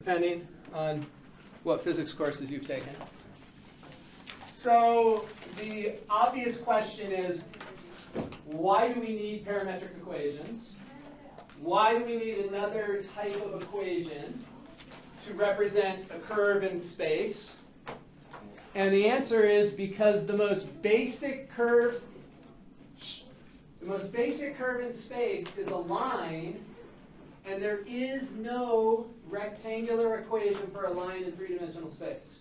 depending on what physics courses you've taken. So the obvious question is, why do we need parametric equations? Why do we need another type of equation to represent a curve in space? And the answer is because the most basic curve in space is a line, and there is no rectangular equation for a line in three-dimensional space,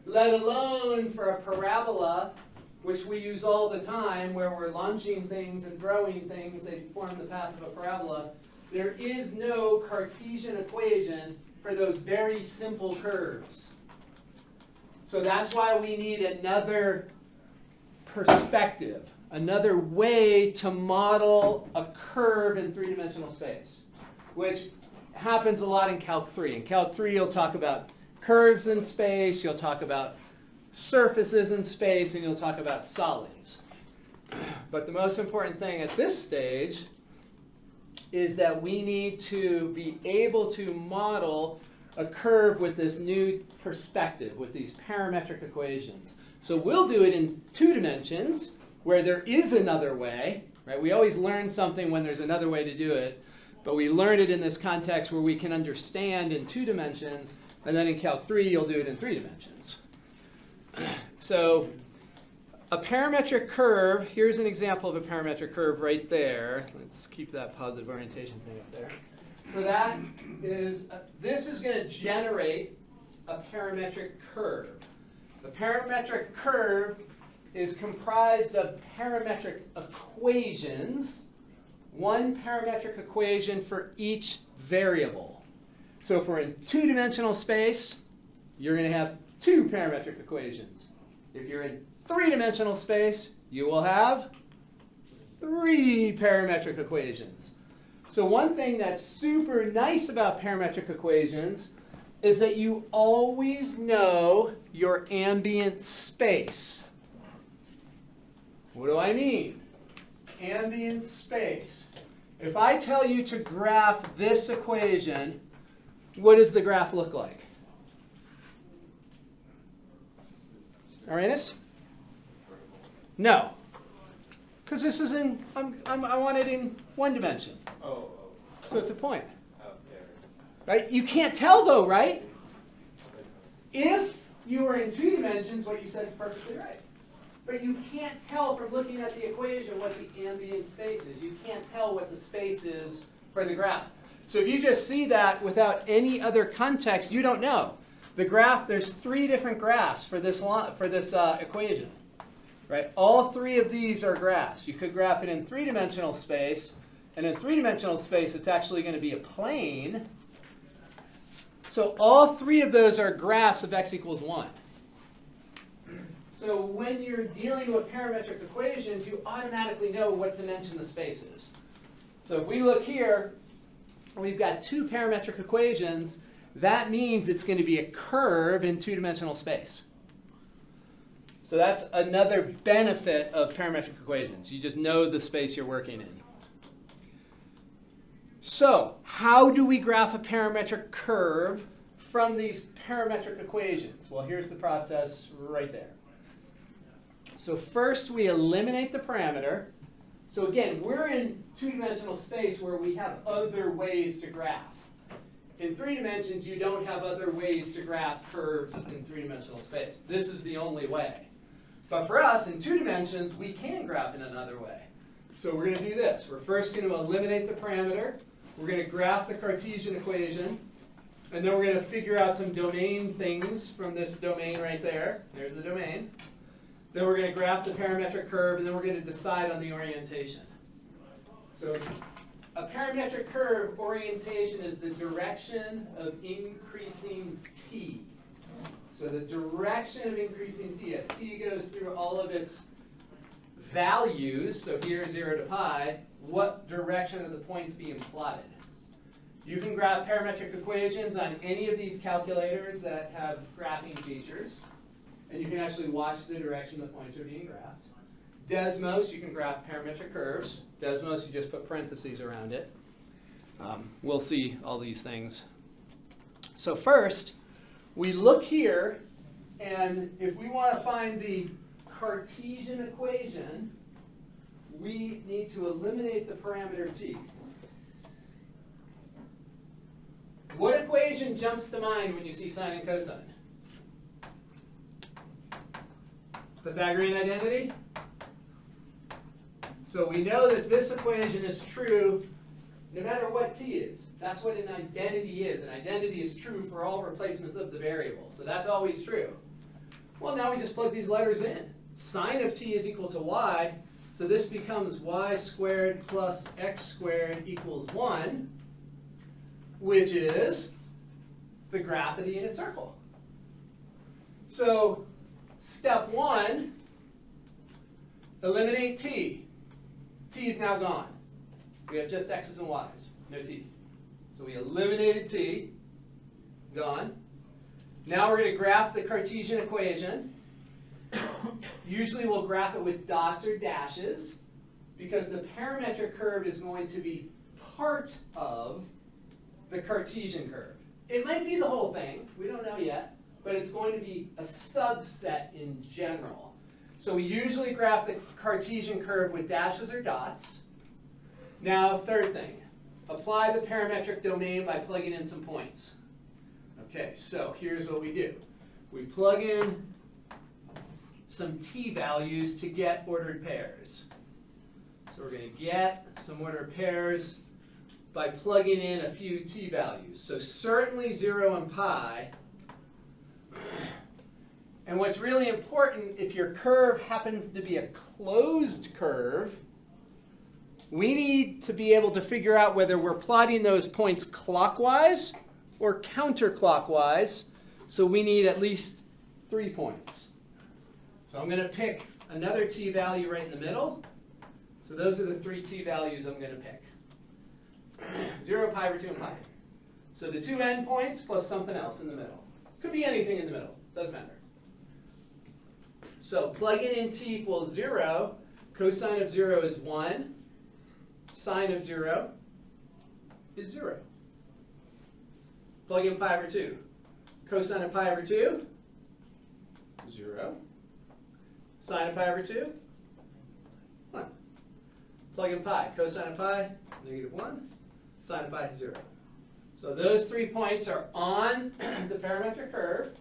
let alone for a parabola, which we use all the time, where we're launching things and throwing things, they form the path of a parabola. There is no Cartesian equation for those very simple curves. So that's why we need another perspective, another way to model a curve in three-dimensional space, which happens a lot in Calc 3. In Calc 3, you'll talk about curves in space, you'll talk about surfaces in space, and you'll talk about solids. But the most important thing at this stage is that we need to be able to model a curve with this new perspective, with these parametric equations. So we'll do it in 2 dimensions, where there is another way, right? We always learn something when there's another way to do it, but we learn it in this context where we can understand in 2 dimensions, and then in Calc 3, you'll do it in 3 dimensions. So a parametric curve, here's an example of a parametric curve right there. Let's keep that positive orientation thing up there. So that is, this is going to generate a parametric curve. The parametric curve is comprised of parametric equations, one parametric equation for each variable. So if we're in 2-dimensional space, you're going to have 2 parametric equations. If you're in 3-dimensional space, you will have 3 parametric equations. So one thing that's super nice about parametric equations is that you always know your ambient space. What do I mean? Ambient space. If I tell you to graph this equation, what does the graph look like? Arrhenius? No. Because this is in, I want it in 1 dimension. Oh. So it's a point. Oh, there. Right? You can't tell though, right? If you were in 2 dimensions, what you said is perfectly right. But you can't tell from looking at the equation what the ambient space is. You can't tell what the space is for the graph. So if you just see that without any other context, you don't know. The graph, there's 3 different graphs for this equation. Right? All 3 of these are graphs. You could graph it in 3-dimensional space, and in 3-dimensional space, it's actually going to be a plane. So all 3 of those are graphs of x equals 1. So when you're dealing with parametric equations, you automatically know what dimension the space is. So if we look here, we've got 2 parametric equations. That means it's going to be a curve in 2-dimensional space. So that's another benefit of parametric equations. You just know the space you're working in. So how do we graph a parametric curve from these parametric equations? Well, here's the process right there. So first we eliminate the parameter. So again, we're in 2-dimensional space where we have other ways to graph. In 3 dimensions, you don't have other ways to graph curves in 3-dimensional space. This is the only way. But for us, in 2 dimensions, we can graph in another way. So we're going to do this. We're first going to eliminate the parameter. We're going to graph the Cartesian equation. And then we're going to figure out some domain things from this domain right there. There's the domain. Then we're going to graph the parametric curve, and then we're going to decide on the orientation. So a parametric curve orientation is the direction of increasing t. So the direction of increasing t, as t goes through all of its values, so here 0 to pi, what direction are the points being plotted? You can graph parametric equations on any of these calculators that have graphing features, and you can actually watch the direction the points are being graphed. Desmos, you can graph parametric curves. Desmos, you just put parentheses around it. We'll see all these things So first, we look here, and if we want to find the Cartesian equation, we need to eliminate the parameter t. What equation jumps to mind when you see sine and cosine? Pythagorean identity? So we know that this equation is true no matter what t is. That's what an identity is. An identity is true for all replacements of the variable. So that's always true. Well, now we just plug these letters in. Sine of t is equal to y, so this becomes y squared plus x squared equals 1, which is the graph of the unit circle. So step 1, eliminate t. T is now gone. We have just x's and y's, no t. So we eliminated t, gone. Now we're going to graph the Cartesian equation. Usually we'll graph it with dots or dashes because the parametric curve is going to be part of the Cartesian curve. It might be the whole thing, we don't know yet, but it's going to be a subset in general. So we usually graph the Cartesian curve with dashes or dots. Now, third thing, apply the parametric domain by plugging in some points. Okay, so here's what we do. We plug in some t values to get ordered pairs. So we're going to get some ordered pairs by plugging in a few t values. So certainly 0 and pi. And what's really important, if your curve happens to be a closed curve, we need to be able to figure out whether we're plotting those points clockwise or counterclockwise. So we need at least 3 points. So I'm going to pick another t value right in the middle. So those are the 3 t values I'm going to pick. 0, pi over 2, and pi. So the 2 endpoints plus something else in the middle. Could be anything in the middle. Doesn't matter. So plugging in t equals 0. Cosine of 0 is 1. Sine of 0 is 0. Plug in pi over 2. Cosine of pi over 2, 0. Sine of pi over 2, 1. Plug in pi. Cosine of pi, -1. Sine of pi, 0. So those 3 points are on the parametric curve.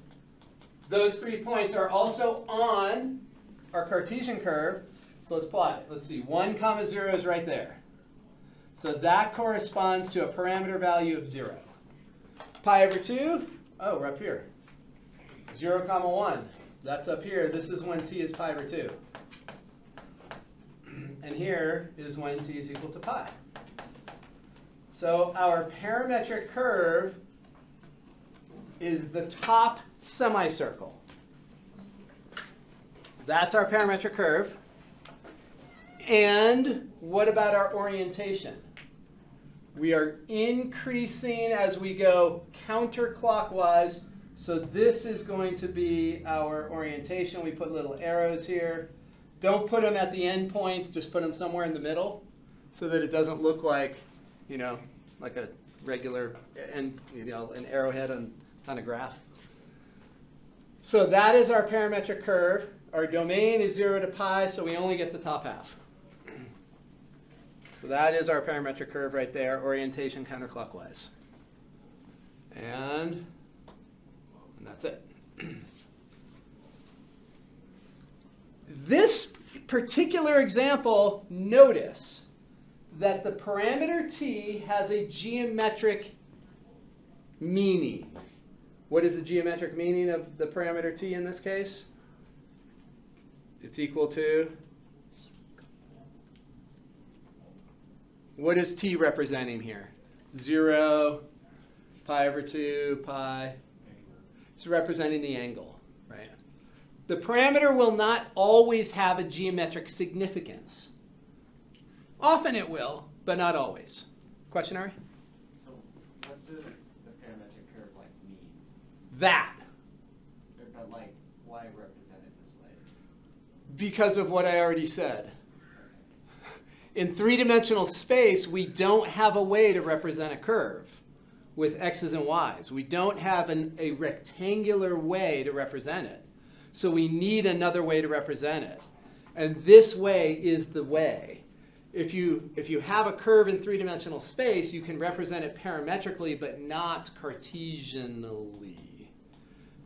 Those 3 points are also on our Cartesian curve. So let's plot it. Let's see. 1, 0 is right there. So that corresponds to a parameter value of 0. Pi over 2, oh, we're up here. 0, 1. That's up here. This is when t is pi over 2. And here is when t is equal to pi. So our parametric curve is the top semicircle. That's our parametric curve. And what about our orientation? We are increasing as we go counterclockwise. So this is going to be our orientation. We put little arrows here. Don't put them at the end points. Just put them somewhere in the middle so that it doesn't look like, like a regular an arrowhead on a graph. So that is our parametric curve. Our domain is 0 to pi, so we only get the top half. So that is our parametric curve right there, orientation counterclockwise. And that's it. This particular example, notice that the parameter t has a geometric meaning. What is the geometric meaning of the parameter t in this case? It's equal to, what is t representing here? 0, pi over 2, pi. It's representing the angle, right? The parameter will not always have a geometric significance. Often it will, but not always. Question, Ari? So what does the parametric curve mean? That. But why represent it this way? Because of what I already said. In three-dimensional space, we don't have a way to represent a curve. with x's and y's. We don't have a rectangular way to represent it. So we need another way to represent it. And this way is the way. If you have a curve in three-dimensional space, you can represent it parametrically, but not Cartesianally.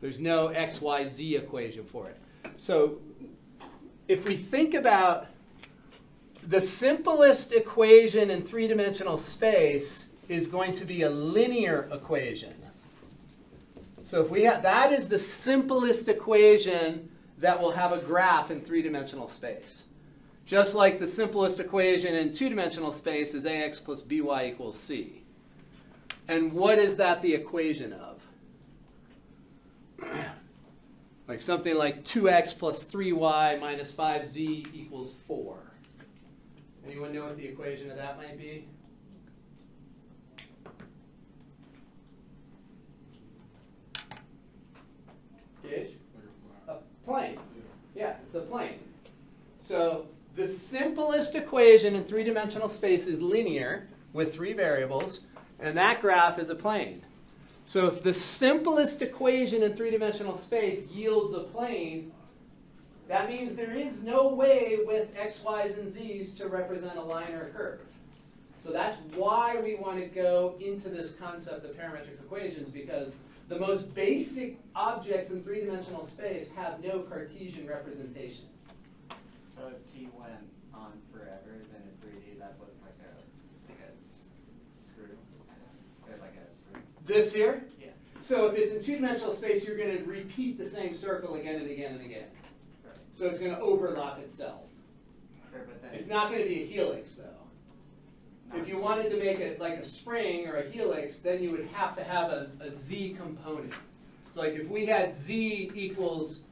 There's no x, y, z equation for it. So if we think about the simplest equation in three-dimensional space is going to be a linear equation. So if we have, that is the simplest equation that will have a graph in three-dimensional space. Just like the simplest equation in two-dimensional space is ax plus by equals c. And what is that the equation of? Like something like 2x plus 3y minus 5z equals 4. Anyone know what the equation of that might be? A plane. Yeah, it's a plane. So the simplest equation in three-dimensional space is linear with 3 variables, and that graph is a plane. So if the simplest equation in three-dimensional space yields a plane, that means there is no way with x, y's, and z's to represent a line or a curve. So that's why we want to go into this concept of parametric equations, because the most basic objects in three-dimensional space have no Cartesian representation. So if t went on forever, then in 3D that looked like a screw. Like a screw. This here? Yeah. So if it's in two-dimensional space, you're going to repeat the same circle again and again and again. Right. So it's going to overlap itself. Sure, but then It's not going to be a helix, though. If you wanted to make it like a spring or a helix, then you would have to have a z component. So like if we had z equals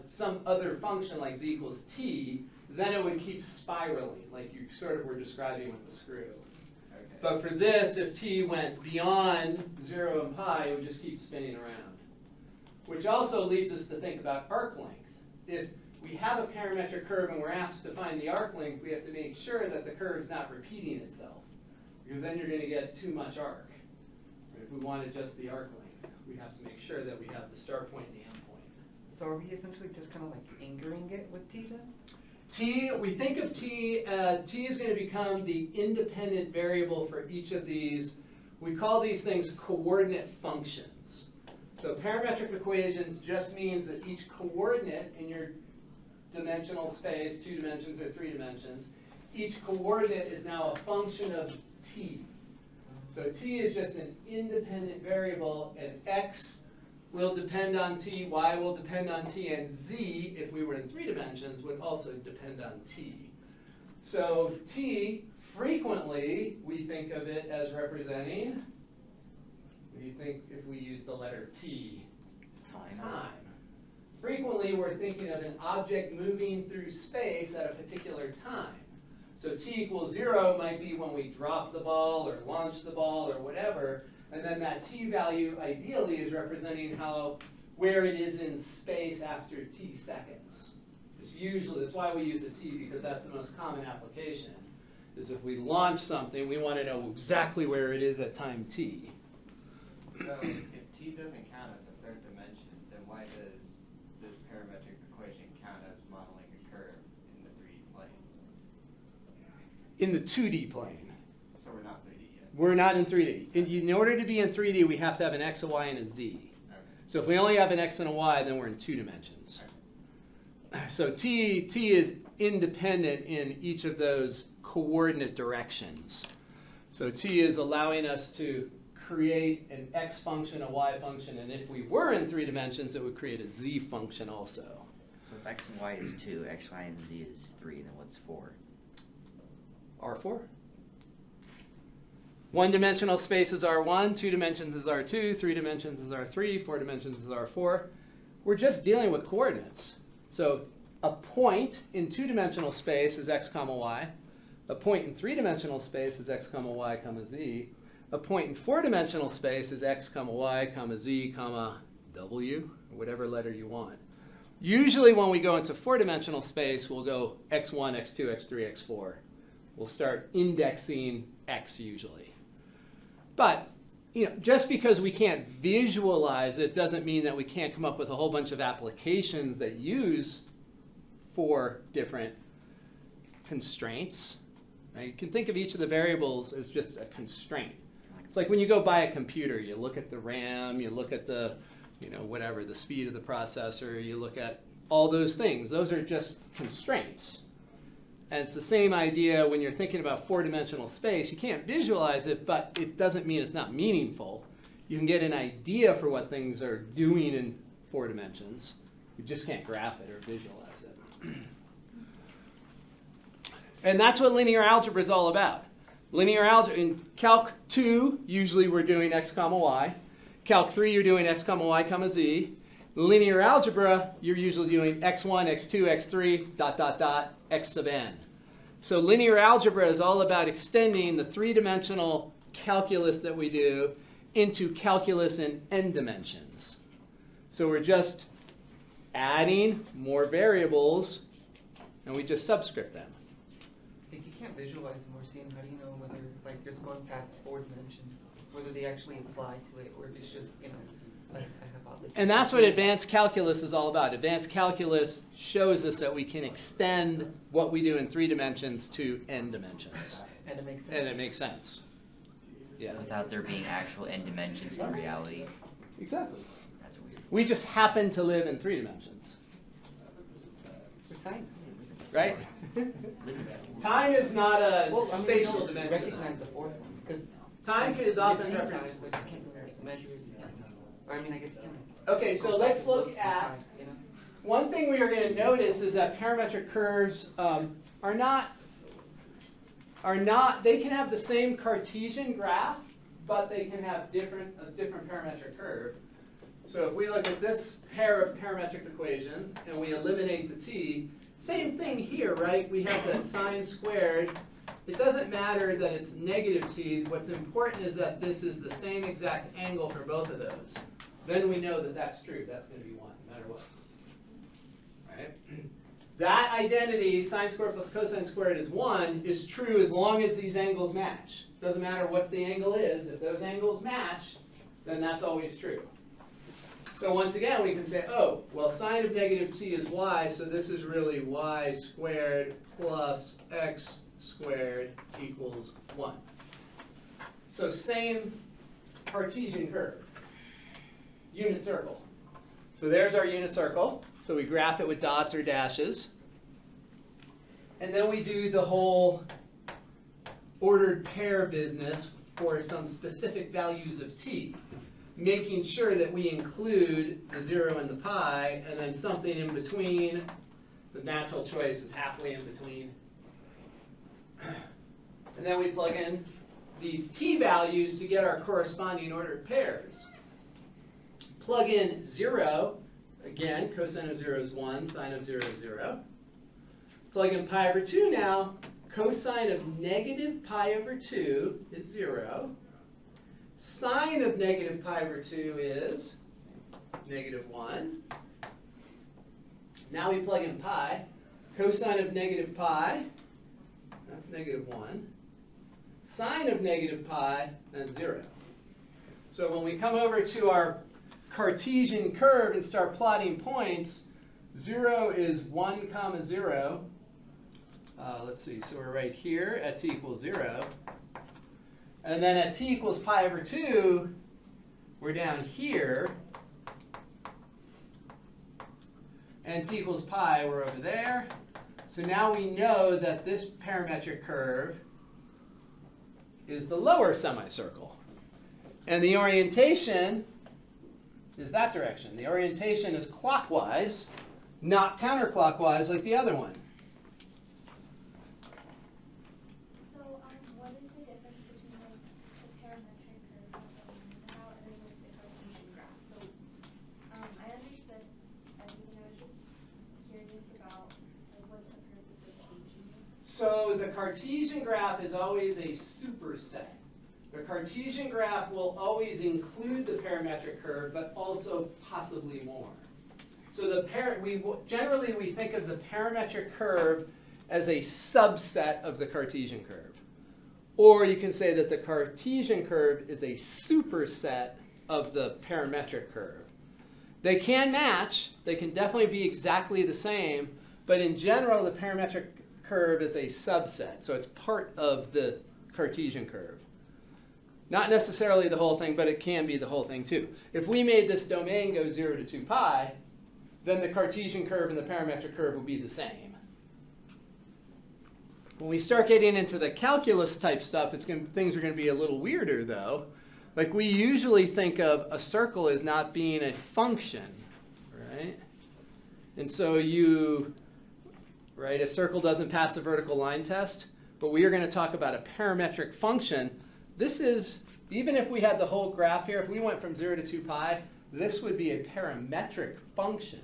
some other function like z equals t, then it would keep spiraling, like you sort of were describing with the screw. Okay. But for this, if t went beyond 0 and pi, it would just keep spinning around. Which also leads us to think about arc length. If we have a parametric curve and we're asked to find the arc length, we have to make sure that the curve is not repeating itself, because then you're going to get too much arc. Right? If we wanted just the arc length, we have to make sure that we have the start point and the end point. So are we essentially just kind of like anchoring it with t then? T, we think of t, t is going to become the independent variable for each of these. We call these things coordinate functions. So parametric equations just means that each coordinate in your dimensional space, 2 dimensions or 3 dimensions, each coordinate is now a function of t. So t is just an independent variable, and x will depend on t, y will depend on t, and z, if we were in 3 dimensions, would also depend on t. So t, frequently, we think of it as representing, what do you think if we use the letter t? Time. Frequently, we're thinking of an object moving through space at a particular time. So t equals 0 might be when we drop the ball or launch the ball or whatever, and then that t value ideally is representing where it is in space after t seconds. That's why we use a t, because that's the most common application, is if we launch something, we want to know exactly where it is at time t. So if t doesn't count as a third dimension, then why does this parametric equation count as modeling a curve in the 3D plane? In the 2D plane. So we're not 3D yet. We're not in 3D. In order to be in 3D, we have to have an x, a y, and a z. Okay. So if we only have an x and a y, then we're in 2 dimensions. So t is independent in each of those coordinate directions. So t is allowing us to create an x function, a y function, and if we were in 3 dimensions, it would create a z function also. So if x and y is 2, x, y, and z is 3, then what's 4? R4. 1-dimensional space is R1, 2 dimensions is R2, 3 dimensions is R3, 4 dimensions is R4. We're just dealing with coordinates. So a point in 2-dimensional space is x comma y. A point in 3-dimensional space is x comma y comma z. A point in 4-dimensional space is x comma y comma z comma w, or whatever letter you want. Usually when we go into 4-dimensional space, we'll go x1, x2, x3, x4. We'll start indexing x usually. But just because we can't visualize it doesn't mean that we can't come up with a whole bunch of applications that use 4 different constraints. Right? You can think of each of the variables as just a constraint. It's like when you go buy a computer, you look at the RAM, you look at the, whatever, the speed of the processor, you look at all those things. Those are just constraints. And it's the same idea when you're thinking about 4-dimensional space. You can't visualize it, but it doesn't mean it's not meaningful. You can get an idea for what things are doing in 4 dimensions. You just can't graph it or visualize it. And that's what linear algebra is all about. Linear algebra, in Calc 2, usually we're doing x comma y. Calc 3, you're doing x comma y comma z. Linear algebra, you're usually doing x1, x2, x3, dot, dot, dot, x sub n. So linear algebra is all about extending the 3-dimensional calculus that we do into calculus in n dimensions. So we're just adding more variables, and we just subscript them. If you can't visualize them or see them, how do you know whether, like, just going past 4 dimensions, whether they actually apply to it, or if it's just, a hypothesis? And that's what advanced calculus is all about. Advanced calculus shows us that we can extend what we do in 3 dimensions to n dimensions. And it makes sense. And it makes sense. Yeah. Without there being actual n dimensions in reality. Exactly. That's weird. We just happen to live in 3 dimensions. For science. Right? Time is not a Well, spatial we don't dimension. recognize the 4th one, because Time is often time, represented. but you can't measure it. Or I mean, I guess you can. Okay, so let's look at, time, one thing we are going to notice is that parametric curves are not, they can have the same Cartesian graph, but they can have a different parametric curve. So if we look at this pair of parametric equations and we eliminate the t, same thing here, right? We have that sine squared. It doesn't matter that it's negative t. What's important is that this is the same exact angle for both of those. Then we know that that's true. That's going to be 1, no matter what. Right? That identity, sine squared plus cosine squared is 1, is true as long as these angles match. Doesn't matter what the angle is. If those angles match, then that's always true. So once again, we can say, oh, well, sine of negative t is y, so this is really y squared plus x squared equals 1. So same Cartesian curve. Unit circle. So there's our unit circle. So we graph it with dots or dashes. And then we do the whole ordered pair business for some specific values of t, making sure that we include the 0 and the pi, and then something in between. The natural choice is halfway in between. And then we plug in these t values to get our corresponding ordered pairs. Plug in 0, again, cosine of 0 is 1, sine of 0 is 0. Plug in pi over 2 now, cosine of negative pi over 2 is 0. Sine of negative pi over 2 is negative 1. Now we plug in pi. Cosine of negative pi, that's negative 1. Sine of negative pi, that's 0. So when we come over to our Cartesian curve and start plotting points, 0 is 1 comma 0. Let's see, so we're right here at t equals 0. And then at t equals pi over 2, we're down here. And t equals pi, we're over there. So now we know that this parametric curve is the lower semicircle. And the orientation is that direction. The orientation is clockwise, not counterclockwise like the other one. So, what is the difference between the parametric curve and how it is with the Cartesian graph? So, I understood everything. I was just curious about what's the purpose of changing it. So the Cartesian graph is always a superset. The Cartesian graph will always include the parametric curve, but also possibly more. So generally we think of the parametric curve as a subset of the Cartesian curve. Or you can say that the Cartesian curve is a superset of the parametric curve. They can match, they can definitely be exactly the same, but in general the parametric curve is a subset, so it's part of the Cartesian curve. Not necessarily the whole thing, but it can be the whole thing too. If we made this domain go 0 to 2 pi, then the Cartesian curve and the parametric curve will be the same. When we start getting into the calculus type stuff, things are going to be a little weirder though. Like we usually think of a circle as not being a function, right? And so a circle doesn't pass the vertical line test, but we are going to talk about a parametric function. This is, even if we had the whole graph here, if we went from 0 to 2 pi, this would be a parametric function.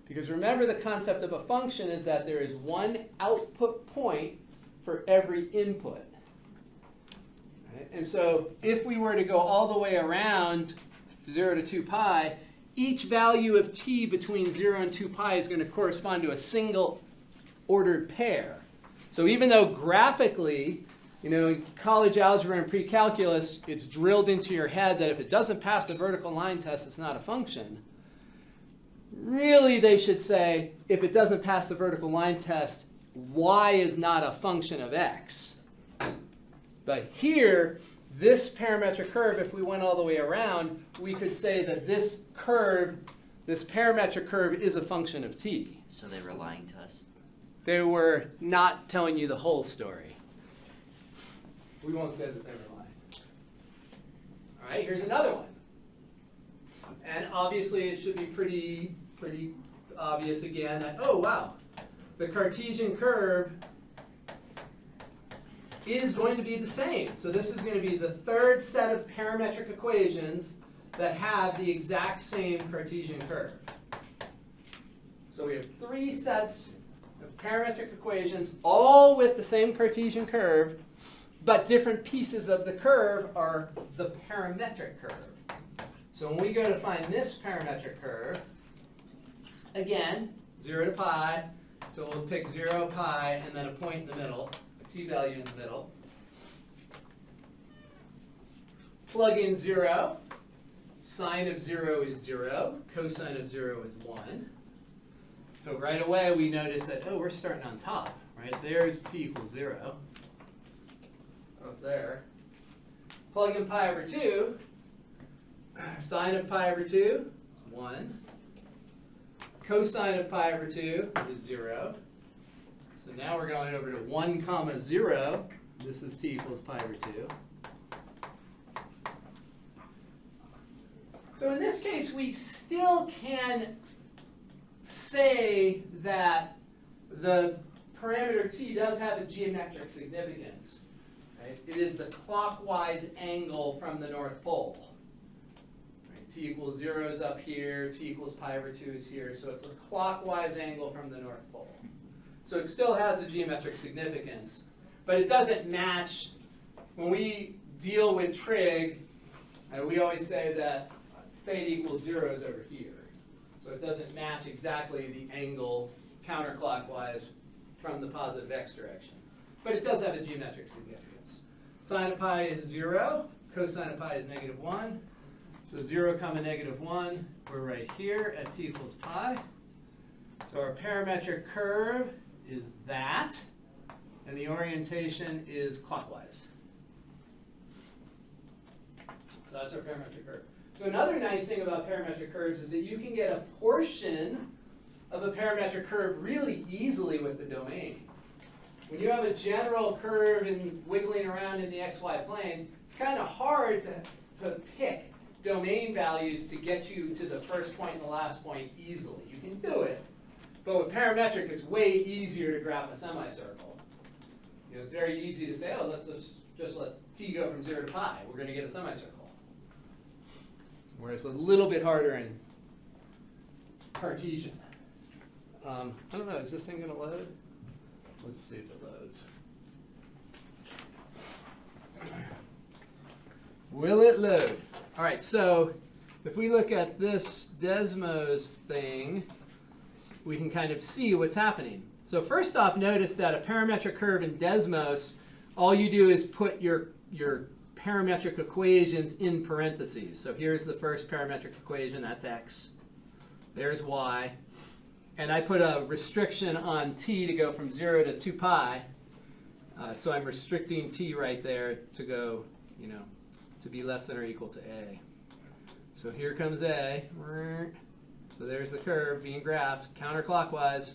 Because remember, the concept of a function is that there is one output point for every input. Right? And so if we were to go all the way around 0 to 2 pi, each value of t between 0 and 2 pi is going to correspond to a single ordered pair. So even though graphically, in college algebra and pre-calculus, it's drilled into your head that if it doesn't pass the vertical line test, it's not a function. Really, they should say, if it doesn't pass the vertical line test, y is not a function of x. But here, this parametric curve, if we went all the way around, we could say that this curve, this parametric curve, is a function of t. So they were lying to us. They were not telling you the whole story. We won't say that they were lying. All right, here's another one. And obviously, it should be pretty obvious again. Oh, wow. The Cartesian curve is going to be the same. So this is going to be the third set of parametric equations that have the exact same Cartesian curve. So we have 3 sets of parametric equations, all with the same Cartesian curve, but different pieces of the curve are the parametric curve. So when we go to find this parametric curve, again, 0 to pi, so we'll pick 0, pi, and then a point in the middle, a t-value in the middle. Plug in 0. Sine of 0 is 0. Cosine of 0 is 1. So right away we notice that, oh, we're starting on top, right? There's t equals 0. Up there. Plug in pi over 2. Sine of pi over 2 is 1. Cosine of pi over 2 is 0. So now we're going over to 1 comma 0. This is t equals pi over 2. So in this case, we still can say that the parameter t does have a geometric significance. Right? It is the clockwise angle from the North Pole. Right? T equals 0 is up here, t equals pi over 2 is here, so it's the clockwise angle from the North Pole. So it still has a geometric significance, but it doesn't match. When we deal with trig, we always say that theta equals 0 is over here. So it doesn't match exactly the angle counterclockwise from the positive x direction. But it does have a geometric significance. Sine of pi is 0. Cosine of pi is -1. So 0 comma -1, we're right here at t equals pi. So our parametric curve is that, and the orientation is clockwise. So that's our parametric curve. So another nice thing about parametric curves is that you can get a portion of a parametric curve really easily with the domain. When you have a general curve and wiggling around in the xy plane, it's kind of hard to pick domain values to get you to the first point and the last point easily. You can do it, but with parametric, it's way easier to graph a semicircle. It's very easy to say, oh, let's just let t go from 0 to pi. We're going to get a semicircle. Whereas a little bit harder in Cartesian. I don't know, is this thing going to load? Let's see if it loads. Will it load? All right, so if we look at this Desmos thing, we can kind of see what's happening. So first off, notice that a parametric curve in Desmos all you do is put your parametric equations in parentheses. So here's the first parametric equation, that's x. There's y. And I put a restriction on t to go from 0 to 2 pi. So I'm restricting t right there to go, to be less than or equal to a. So here comes a. So there's the curve being graphed counterclockwise.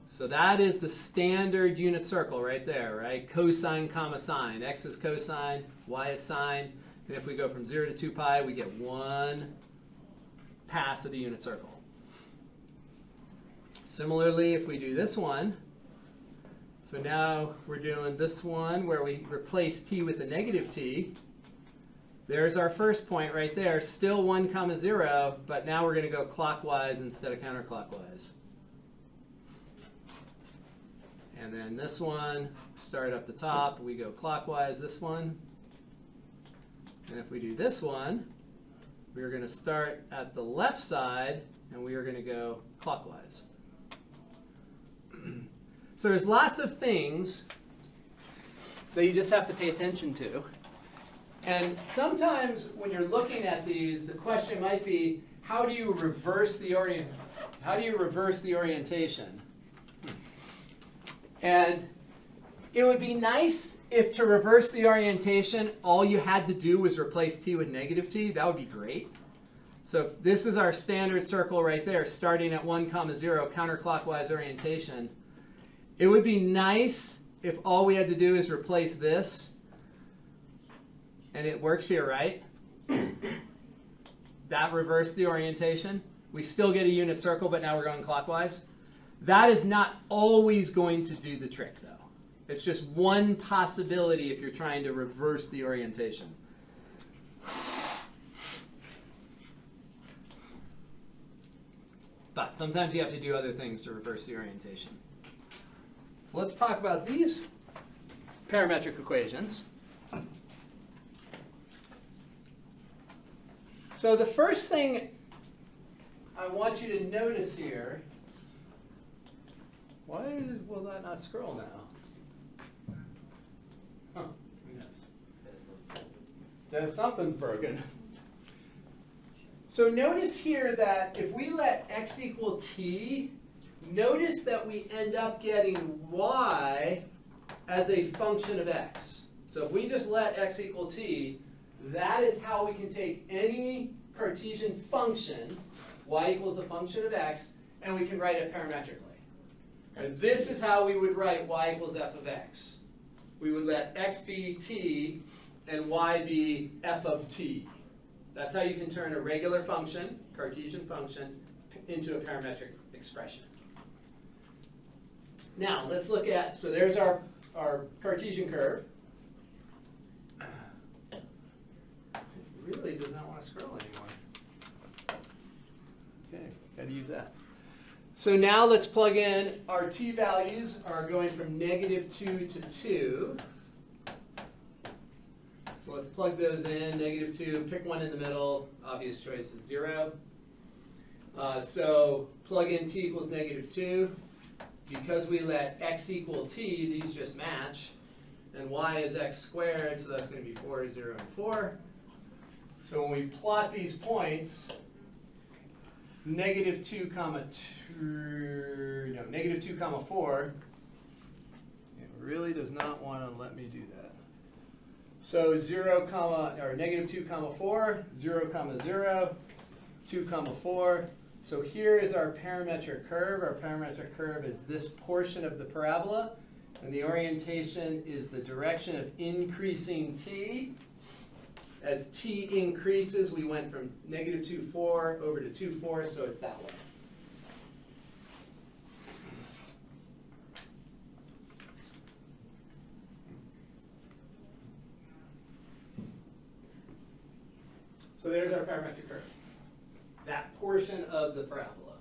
So that is the standard unit circle right there, right? Cosine comma sine. X is cosine, y is sine. And if we go from 0 to 2 pi, we get one pass of the unit circle. Similarly, if we do this one, so now we're doing this one where we replace t with a negative t. There's our first point right there, still 1 comma 0, but now we're going to go clockwise instead of counterclockwise. And then this one, start up the top, we go clockwise, this one. And if we do this one, we're going to start at the left side, and we are going to go clockwise. So there's lots of things that you just have to pay attention to. And sometimes when you're looking at these, the question might be, how do you reverse the orientation? And it would be nice if to reverse the orientation, all you had to do was replace t with negative t. That would be great. So if this is our standard circle right there, starting at 1 comma 0, counterclockwise orientation. It would be nice if all we had to do is replace this. And it works here, right? That reversed the orientation. We still get a unit circle, but now we're going clockwise. That is not always going to do the trick, though. It's just one possibility if you're trying to reverse the orientation. But sometimes you have to do other things to reverse the orientation. So let's talk about these parametric equations. So the first thing I want you to notice here, why will that not scroll now? Huh, yes. Then something's broken. So notice here that if we let x equal t, notice that we end up getting y as a function of x. So if we just let x equal t, that is how we can take any Cartesian function, y equals a function of x, and we can write it parametrically. And this is how we would write y equals f of x. We would let x be t and y be f of t. That's how you can turn a regular function, Cartesian function, into a parametric expression. Now, let's look at, so there's our Cartesian curve. It really does not want to scroll anymore. Okay, got to use that. So now let's plug in our t values are going from -2 to 2. So let's plug those in, -2, pick one in the middle, obvious choice is 0. So plug in t equals -2. Because we let x equal t, these just match. And y is x squared, so that's going to be 4, 0, and 4. So when we plot these points, -2 comma 2, no, -2 comma 4, it really does not want to let me do that. So 0 comma, or -2 comma 4, 0 comma 0, 2 comma 4. So here is our parametric curve. Our parametric curve is this portion of the parabola, and the orientation is the direction of increasing t. As t increases, we went from -2, 4 over to 2, 4, so it's that way. So there's our parametric curve. That portion of the parabola.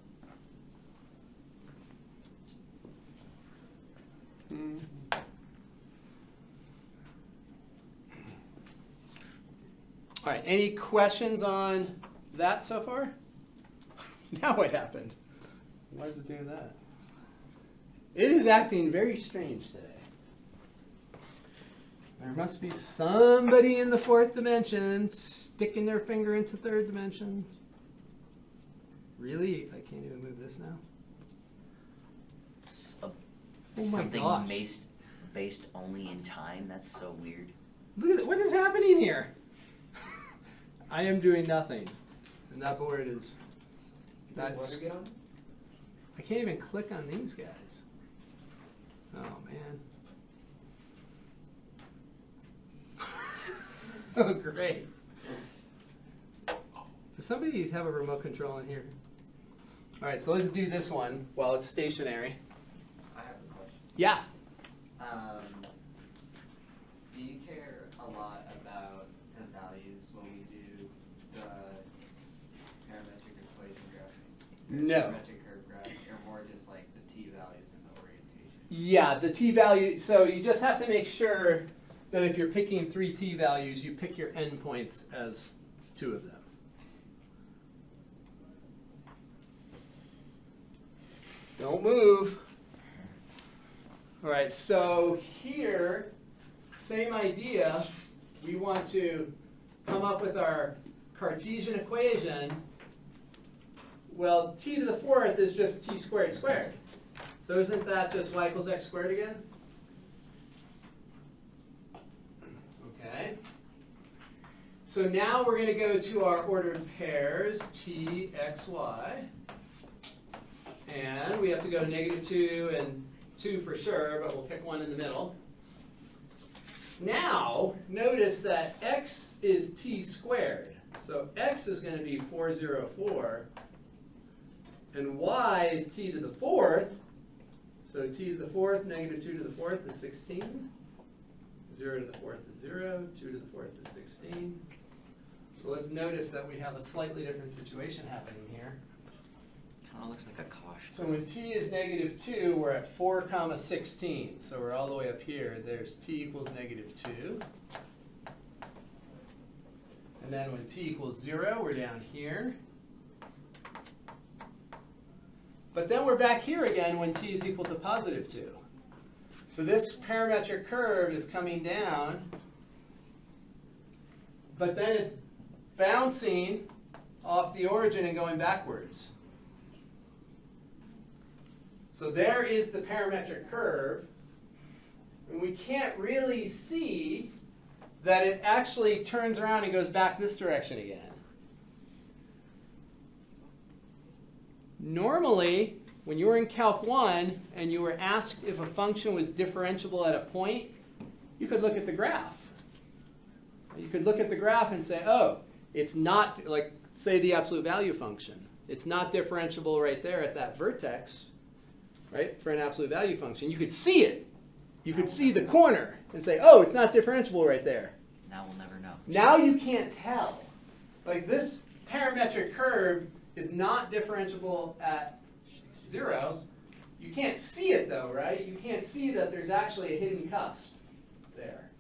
All right, any questions on that so far? Now what happened? Why is it doing that? It is acting very strange today. There must be somebody in the fourth dimension sticking their finger into third dimension. Really? I can't even move this now. Oh my something gosh. based only in time. That's so weird. Look at it. What is happening here? I am doing nothing. And that board is... That's... Water get on? I can't even click on these guys. Oh, man. Oh, great. Does somebody have a remote control in here? All right, so let's do this one while it's stationary. I have a question. Yeah. Do you care a lot about the values when we do the parametric equation graphing? No. Parametric curve graphing, or more just like the t-values and the orientation? Yeah, the t-value, so you just have to make sure that if you're picking 3 t-values, you pick your endpoints as 2 of them. Don't move. All right, so here, same idea. We want to come up with our Cartesian equation. Well, t to the 4th is just t squared squared. So isn't that just y equals x squared again? Okay. So now we're going to go to our ordered pairs, t, x, y. And we have to go -2 and 2 for sure, but we'll pick one in the middle. Now, notice that x is t squared. So x is going to be 404. And y is t to the 4th. So t to the 4th, -2 to the 4th is 16. 0 to the 4th is 0. 2 to the 4th is 16. So let's notice that we have a slightly different situation happening here. Kind of looks like a caution. So when t is -2, we're at 4, 16. So we're all the way up here. There's t equals -2. And then when t equals 0, we're down here. But then we're back here again when t is equal to +2. So this parametric curve is coming down, but then it's bouncing off the origin and going backwards. So there is the parametric curve, and we can't really see that it actually turns around and goes back this direction again. Normally, when you were in Calc 1 and you were asked if a function was differentiable at a point, you could look at the graph. You could look at the graph and say, oh, it's not, like, say the absolute value function. It's not differentiable right there at that vertex, right, for an absolute value function. You could see it. You could see the corner and say, oh, it's not differentiable right there. Now we'll never know. Now you can't tell. Like, this parametric curve is not differentiable at 0. You can't see it though, right? You can't see that there's actually a hidden cusp there.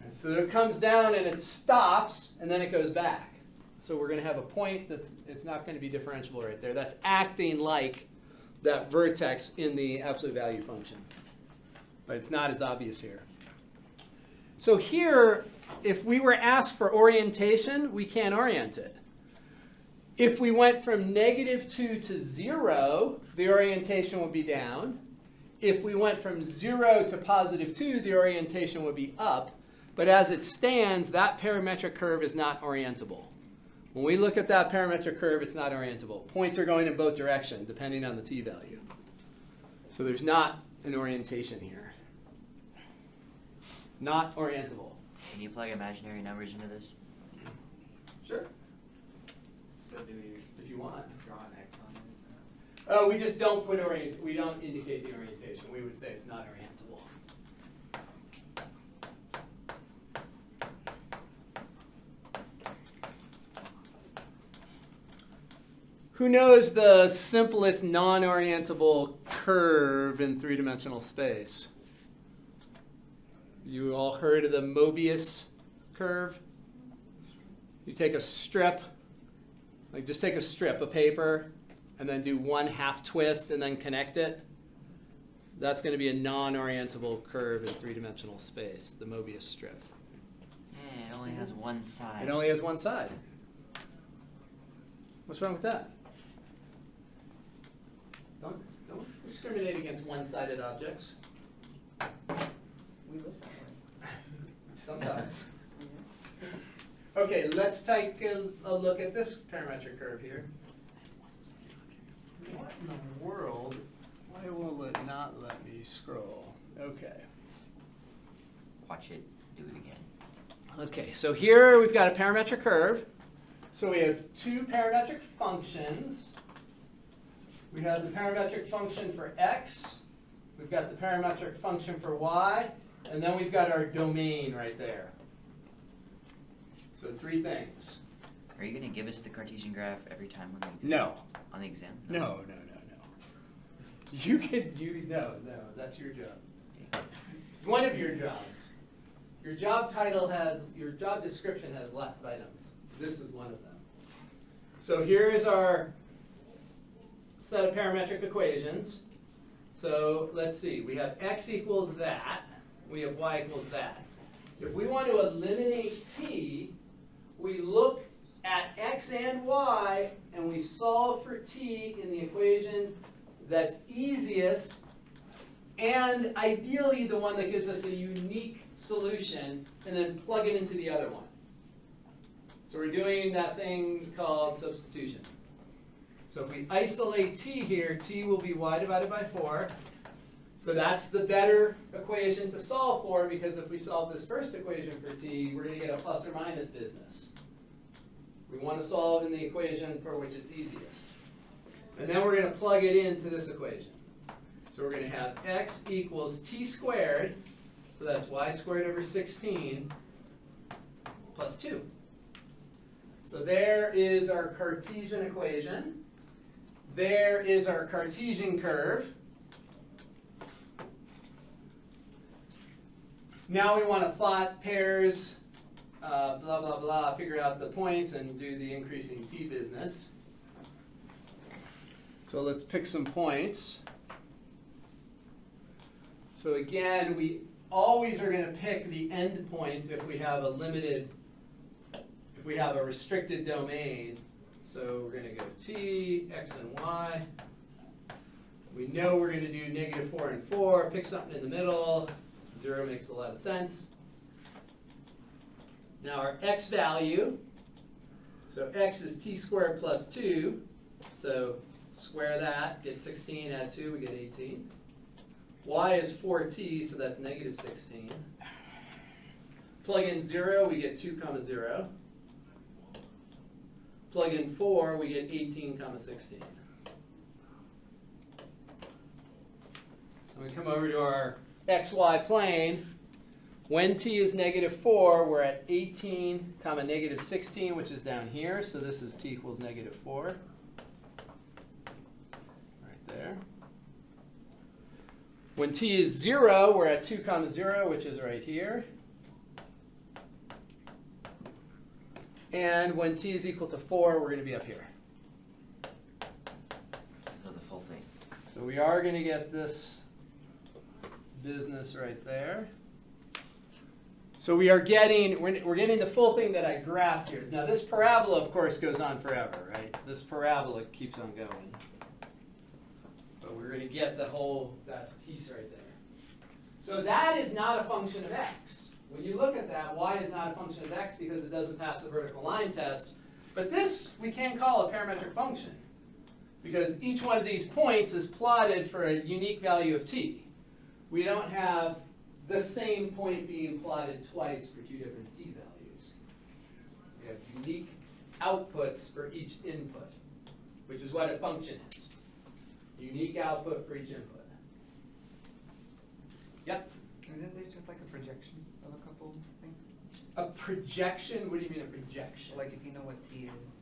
And so it comes down and it stops and then it goes back. So we're going to have a point it's not going to be differentiable right there. That's acting like that vertex in the absolute value function. But it's not as obvious here. So here, if we were asked for orientation, we can't orient it. If we went from -2 to 0, the orientation would be down. If we went from 0 to +2, the orientation would be up. But as it stands, that parametric curve is not orientable. When we look at that parametric curve, it's not orientable. Points are going in both directions, depending on the t-value. So there's not an orientation here. Not orientable. Can you plug imaginary numbers into this? Sure, So do we if you want. draw an X on it? Oh, we just don't put we don't indicate the orientation. We would say it's not orientable. Who knows the simplest non-orientable curve in three-dimensional space? You all heard of the Mobius curve? You take a strip, like just take a strip of paper, and then do 1/2 twist and then connect it. That's going to be a non-orientable curve in three-dimensional space, the Mobius strip. Yeah, it only has one side. It only has one side. What's wrong with that? Don't discriminate against one-sided objects. We live that way. Sometimes. Okay, let's take a look at this parametric curve here. What in the world? Why will it not let me scroll? Okay. Watch it. Do it again. Okay, so here we've got a parametric curve. So we have two parametric functions. We have the parametric function for x. We've got the parametric function for y. And then we've got our domain right there. So three things. Are you going to give us the Cartesian graph every time on the exam? No. On the exam? No. No, that's your job. It's one of your jobs. Your job description has lots of items. This is one of them. So here is our set of parametric equations. So let's see, we have x equals that, we have y equals that. If we want to eliminate t, we look at x and y and we solve for t in the equation that's easiest and ideally the one that gives us a unique solution, and then plug it into the other one. So we're doing that thing called substitution. So if we isolate t here, t will be y divided by 4. So that's the better equation to solve for, because if we solve this first equation for t, we're going to get a plus or minus business. We want to solve in the equation for which it's easiest. And then we're going to plug it into this equation. So we're going to have x equals t squared, so that's y squared over 16, plus 2. So there is our Cartesian equation. There is our Cartesian curve. Now we want to plot pairs, blah, blah, blah, figure out the points and do the increasing t business. So let's pick some points. So again, we always are going to pick the endpoints if we have a restricted domain. So we're going to go t, x, and y. We know we're going to do -4 and 4. Pick something in the middle. 0 makes a lot of sense. Now our x value, so x is t squared plus 2. So square that, get 16, add 2, we get 18. Y is 4t, so that's -16. Plug in 0, we get 2, 0. Plug in 4, we get 18, 16. So we come over to our xy plane. When t is -4, we're at 18, -16, which is down here. So this is t equals -4. Right there. When t is 0, we're at 2, 0, which is right here. And when t is equal to 4, we're going to be up here. So the full thing. So we are going to get this business right there. So we are getting, we're getting the full thing that I graphed here. Now this parabola, of course, goes on forever, right? This parabola keeps on going. But we're going to get the whole, that piece right there. So that is not a function of x. When you look at that, y is not a function of x because it doesn't pass the vertical line test. But this we can call a parametric function because each one of these points is plotted for a unique value of t. We don't have the same point being plotted twice for two different t values. We have unique outputs for each input, which is what a function is. Unique output for each input. Yep. Isn't this just like a projection of a couple things? A projection? What do you mean a projection? Like if you know what t is,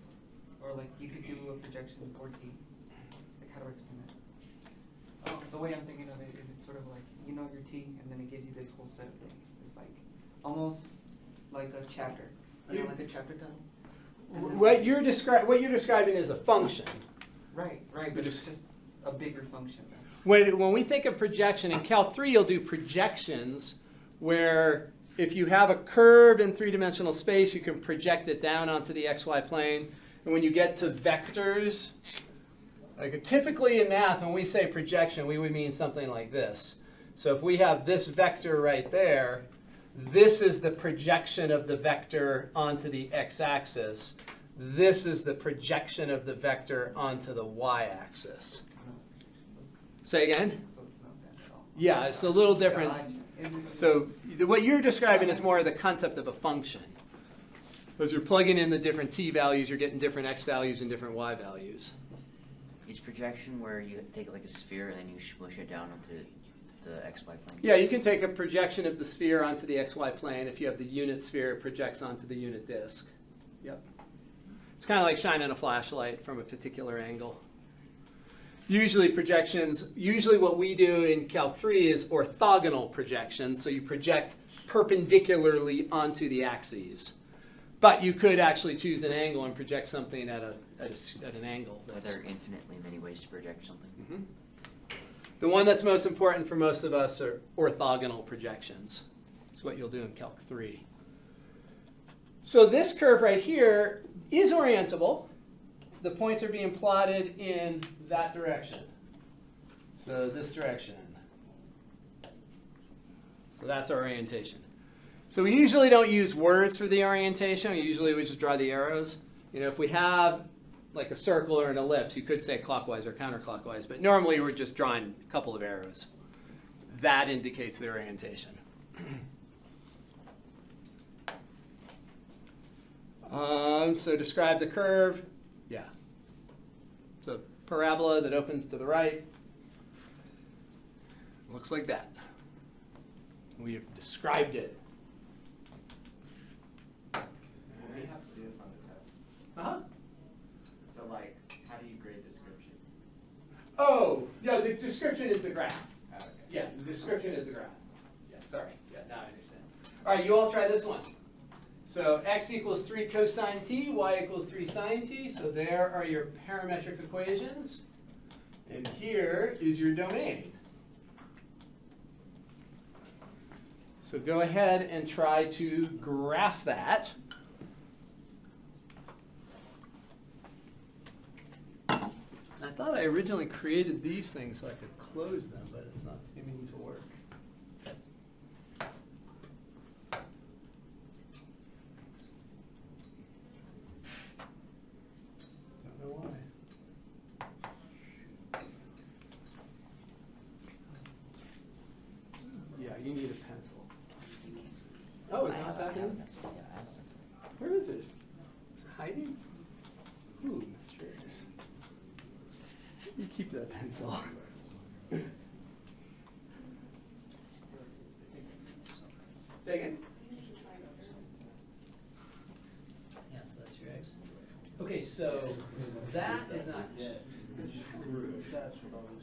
or like you could do a projection for t. Like how do I explain that? The way I'm thinking of it is it's sort of like you know your t, and then it gives you this whole set of things. It's like almost like a chapter, like a chapter title. What you're describing is a function. Right, but it's just a bigger function then. when we think of projection, in Calc 3 you'll do projections where if you have a curve in three-dimensional space, you can project it down onto the xy plane. And when you get to vectors, like typically in math, when we say projection, we would mean something like this. So if we have this vector right there, this is the projection of the vector onto the x-axis. This is the projection of the vector onto the y-axis. Say again? So it's not that at all. Yeah, it's a little different. Gotcha. So what you're describing is more of the concept of a function. As you're plugging in the different t values, you're getting different x values and different y values. Is projection where you take like a sphere and then you smush it down onto the xy plane? Yeah, you can take a projection of the sphere onto the xy plane. If you have the unit sphere, it projects onto the unit disk. Yep. It's kind of like shining a flashlight from a particular angle. Usually what we do in Calc 3 is orthogonal projections, so you project perpendicularly onto the axes. But you could actually choose an angle and project something at an angle. Are there infinitely many ways to project something? Mhm. The one that's most important for most of us are orthogonal projections. That's what you'll do in Calc 3. So this curve right here is orientable. The points are being plotted in that direction. So this direction. So that's our orientation. So we usually don't use words for the orientation. We just draw the arrows. You know, if we have like a circle or an ellipse, you could say clockwise or counterclockwise, but normally we're just drawing a couple of arrows. That indicates the orientation. So describe the curve. Yeah. It's a parabola that opens to the right. Looks like that. We have described it. We have to do this on the test. Uh-huh. So like, how do you grade descriptions? Oh, no, the description is the graph. Oh, okay. Yeah, the description is the graph. Yeah, sorry. Yeah, now I understand. All right, you all try this one. So x equals 3 cosine t, y equals 3 sine t. So there are your parametric equations. And here is your domain. So go ahead and try to graph that. I thought I originally created these things so I could close them, but it's not seeming to work. Don't know why. Yeah, you need a pencil. Oh, it's not that in? Where is it? Is it hiding? Ooh, mysterious. You keep that pencil. Say again? Yes, that's your X. Okay, so that is not true.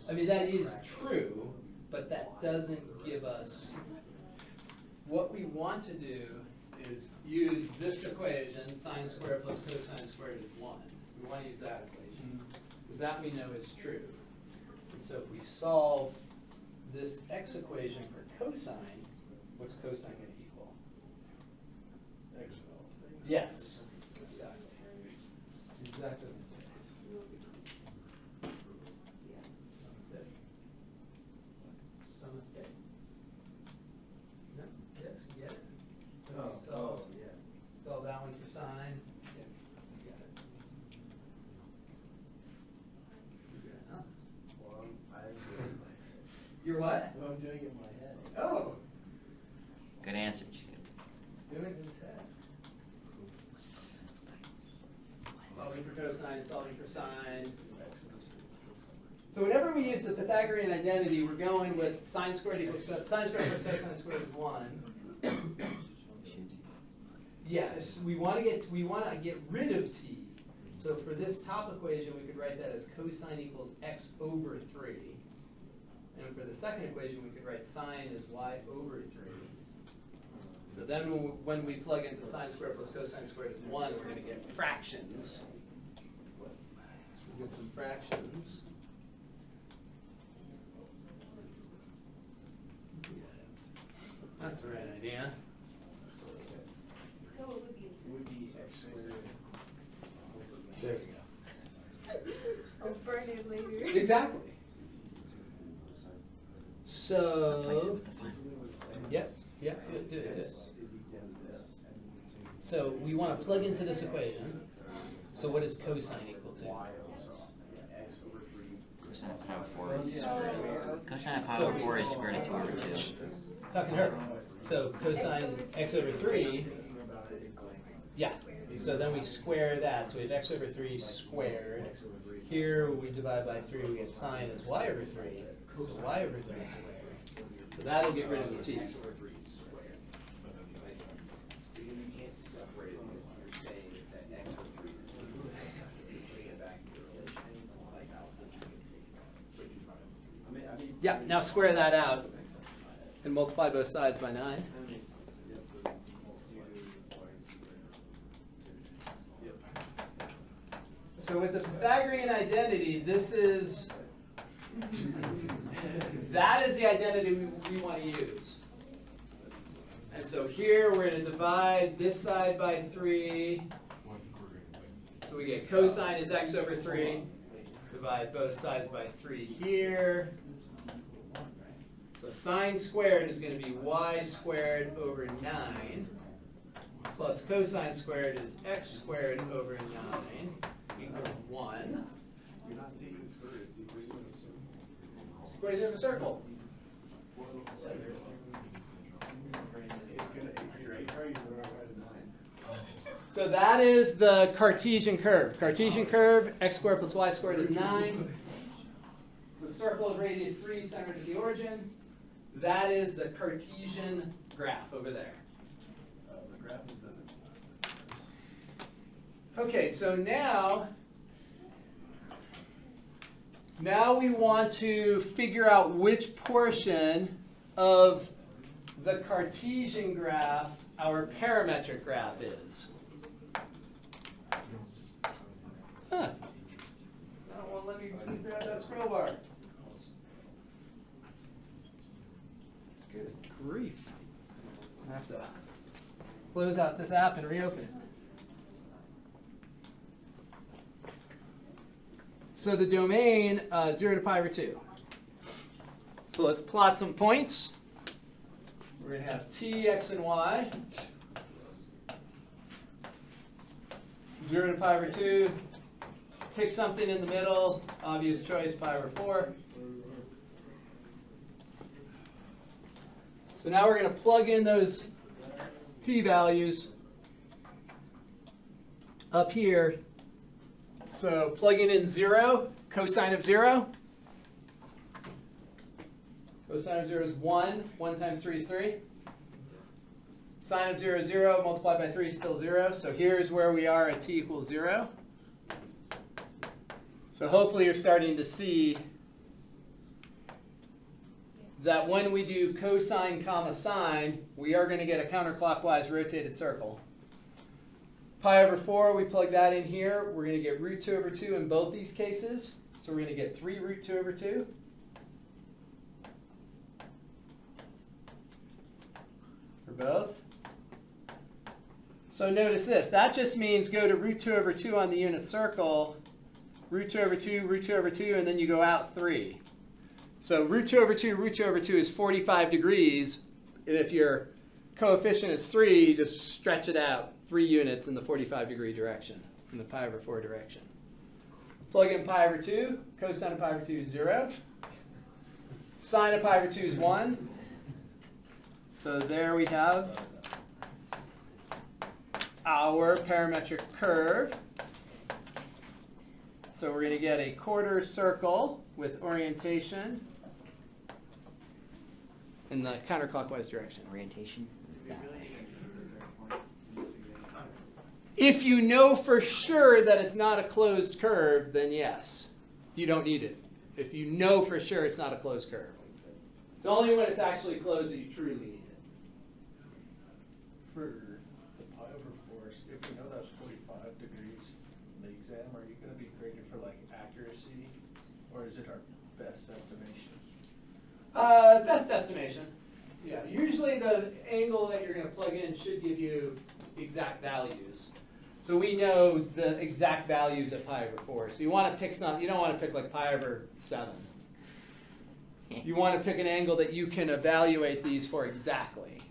I mean, that is true, but that doesn't give us, what we want to do is use this equation, sine squared plus cosine squared is 1. We want to use that equation, because that we know is true. And so if we solve this x equation for cosine, what's cosine going to equal? Yes, exactly. Exactly. Some mistake. Some mistake. No? Yes, you get it? Okay, so solve that one for sine. Yeah, you got it. You good, huh? Well, I'm doing it in my head. You're what? Well, I'm doing it in my head. Oh, Good answer, Chip. doing it in his head. Solving for cosine, solving for sine. So whenever we use the Pythagorean identity, we're going with sine squared equals sine squared plus cosine squared is 1. Yes, we want to get rid of t. So for this top equation, we could write that as cosine equals x over 3. And for the second equation, we could write sine as y over 3. So then when we plug into sine squared plus cosine squared is 1, we're going to get fractions. So we'll get some fractions. yeah. So it would be. It would be X squared. There we go. I'll burn it later. Exactly. Replace it So, with the final. yep, yep, do it. Is equal to this. So we want to plug into this equation. So what is cosine equal to? Y also. X over 3. Cosine of pi over 4 is cosine of pi over 4 is square root of 2 over 2. Talking to her. So cosine x over 3, Thinking about it is like yeah. So then we square that. So we have x over 3 squared. X over 3. Here we divide by 3, we get sine as y over 3. So y over 3 squared. So that'll get rid of the t. X over 3 squared. Because you can't separate it because you're saying that X over 3 is equal to cosine. You're putting it back in relations like alpha. I mean, Yeah, now square that out and multiply both sides by 9. So with the Pythagorean identity, this is, that is the identity we want to use. And so here we're going to divide this side by 3. So we get cosine is x over 3. Divide both sides by 3 here. So sine squared is going to be y squared over 9. Plus cosine squared is x squared over 9 equals 1. You're not taking square roots, the equation is Square of a circle. if you're 8 parties, you're not right in line. So that is the Cartesian curve. Cartesian curve, x squared plus y squared is 9. So the circle of radius 3 centered at the origin. That is the Cartesian graph over there. The graph is done. Okay, so now we want to figure out which portion of the Cartesian graph our parametric graph is. Huh. Oh, well, let me grab that scroll bar. Good grief. I have to close out this app and reopen it. So the domain, 0 to pi over 2. So let's plot some points. We're going to have t, x, and y. 0 to pi over 2. Pick something in the middle. Obvious choice, pi over 4. So now we're going to plug in those t values up here. So plugging in 0, cosine of 0. Cosine of 0 is 1. 1 times 3 is 3. Sine of 0 is 0. Multiplied by 3 is still 0. So here's where we are at t equals 0. So hopefully you're starting to see that when we do cosine comma sine, we are going to get a counterclockwise rotated circle. Pi over 4, we plug that in here. We're going to get root 2 over 2 in both these cases. So we're going to get 3 root 2 over 2. For both. So notice this. That just means go to root 2 over 2 on the unit circle. Root 2 over 2, root 2 over 2, and then you go out 3. So root 2 over 2, root 2 over 2 is 45 degrees. And if your coefficient is 3, just stretch it out 3 units in the 45-degree direction, in the pi over 4 direction. Plug in pi over 2. Cosine of pi over 2 is 0. Sine of pi over 2 is 1. So there we have our parametric curve. So we're going to get a quarter circle with orientation in the counterclockwise direction. Orientation. If you know for sure that it's not a closed curve, then yes, you don't need it. If you know for sure it's not a closed curve. It's only when it's actually closed that you truly need it. For the pi over 4, if we know that's 45 degrees in the exam, are you going to be graded for like accuracy, or is it our best estimation? Best estimation. Yeah, usually the angle that you're going to plug in should give you exact values. So we know the exact values at pi over 4. So you want to pick some, you don't want to pick like pi over 7. You want to pick an angle that you can evaluate these for exactly.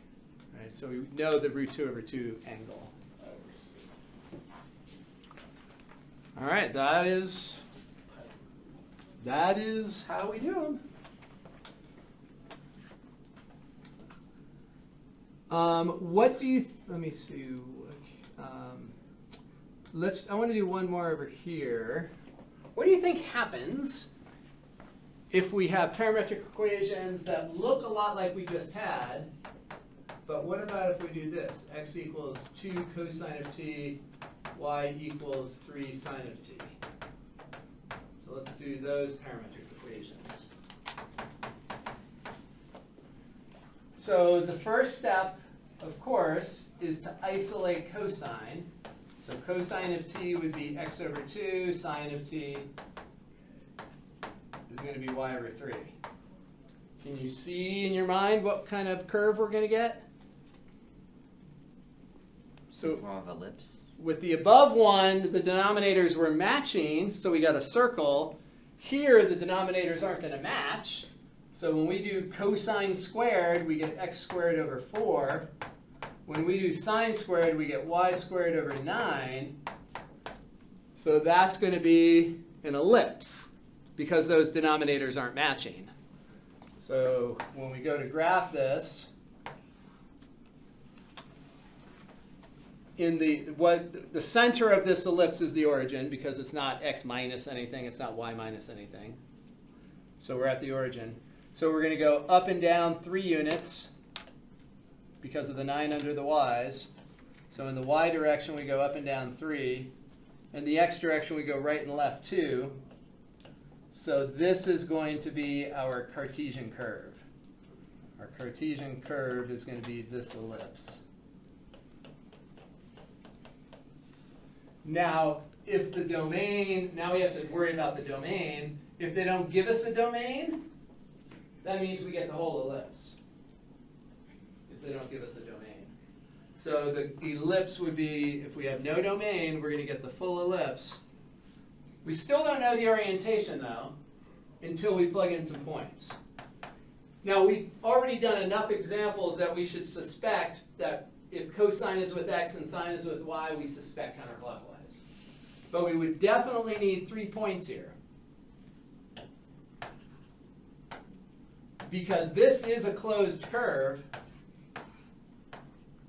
Right? So we know the root 2 over 2 angle. All right, that is how we do them. What do you? Let me see. I want to do one more over here. What do you think happens if we have parametric equations that look a lot like we just had? But what about if we do this? X equals 2 cosine of t, y equals 3 sine of t. So let's do those parametric equations. So the first step, of course, is to isolate cosine. So cosine of t would be x over 2, sine of t is going to be y over 3. Can you see in your mind what kind of curve we're going to get? So Form of ellipse. with the above one, the denominators were matching, so we got a circle. Here, the denominators aren't going to match. So when we do cosine squared, we get x squared over 4. When we do sine squared, we get y squared over 9. So that's going to be an ellipse because those denominators aren't matching. So when we go to graph this, the center of this ellipse is the origin because it's not x minus anything, it's not y minus anything. So we're at the origin. So we're going to go up and down 3 units because of the 9 under the y's. So in the y direction we go up and down 3. In the x direction we go right and left 2. So this is going to be our Cartesian curve. Our Cartesian curve is going to be this ellipse. Now, if the domain, now we have to worry about the domain. If they don't give us a domain, that means we get the whole ellipse. If they don't give us a domain. So the ellipse would be, if we have no domain, we're going to get the full ellipse. We still don't know the orientation, though, until we plug in some points. Now, we've already done enough examples that we should suspect that if cosine is with x and sine is with y, we suspect counterclockwise. But we would definitely need 3 points here. Because this is a closed curve.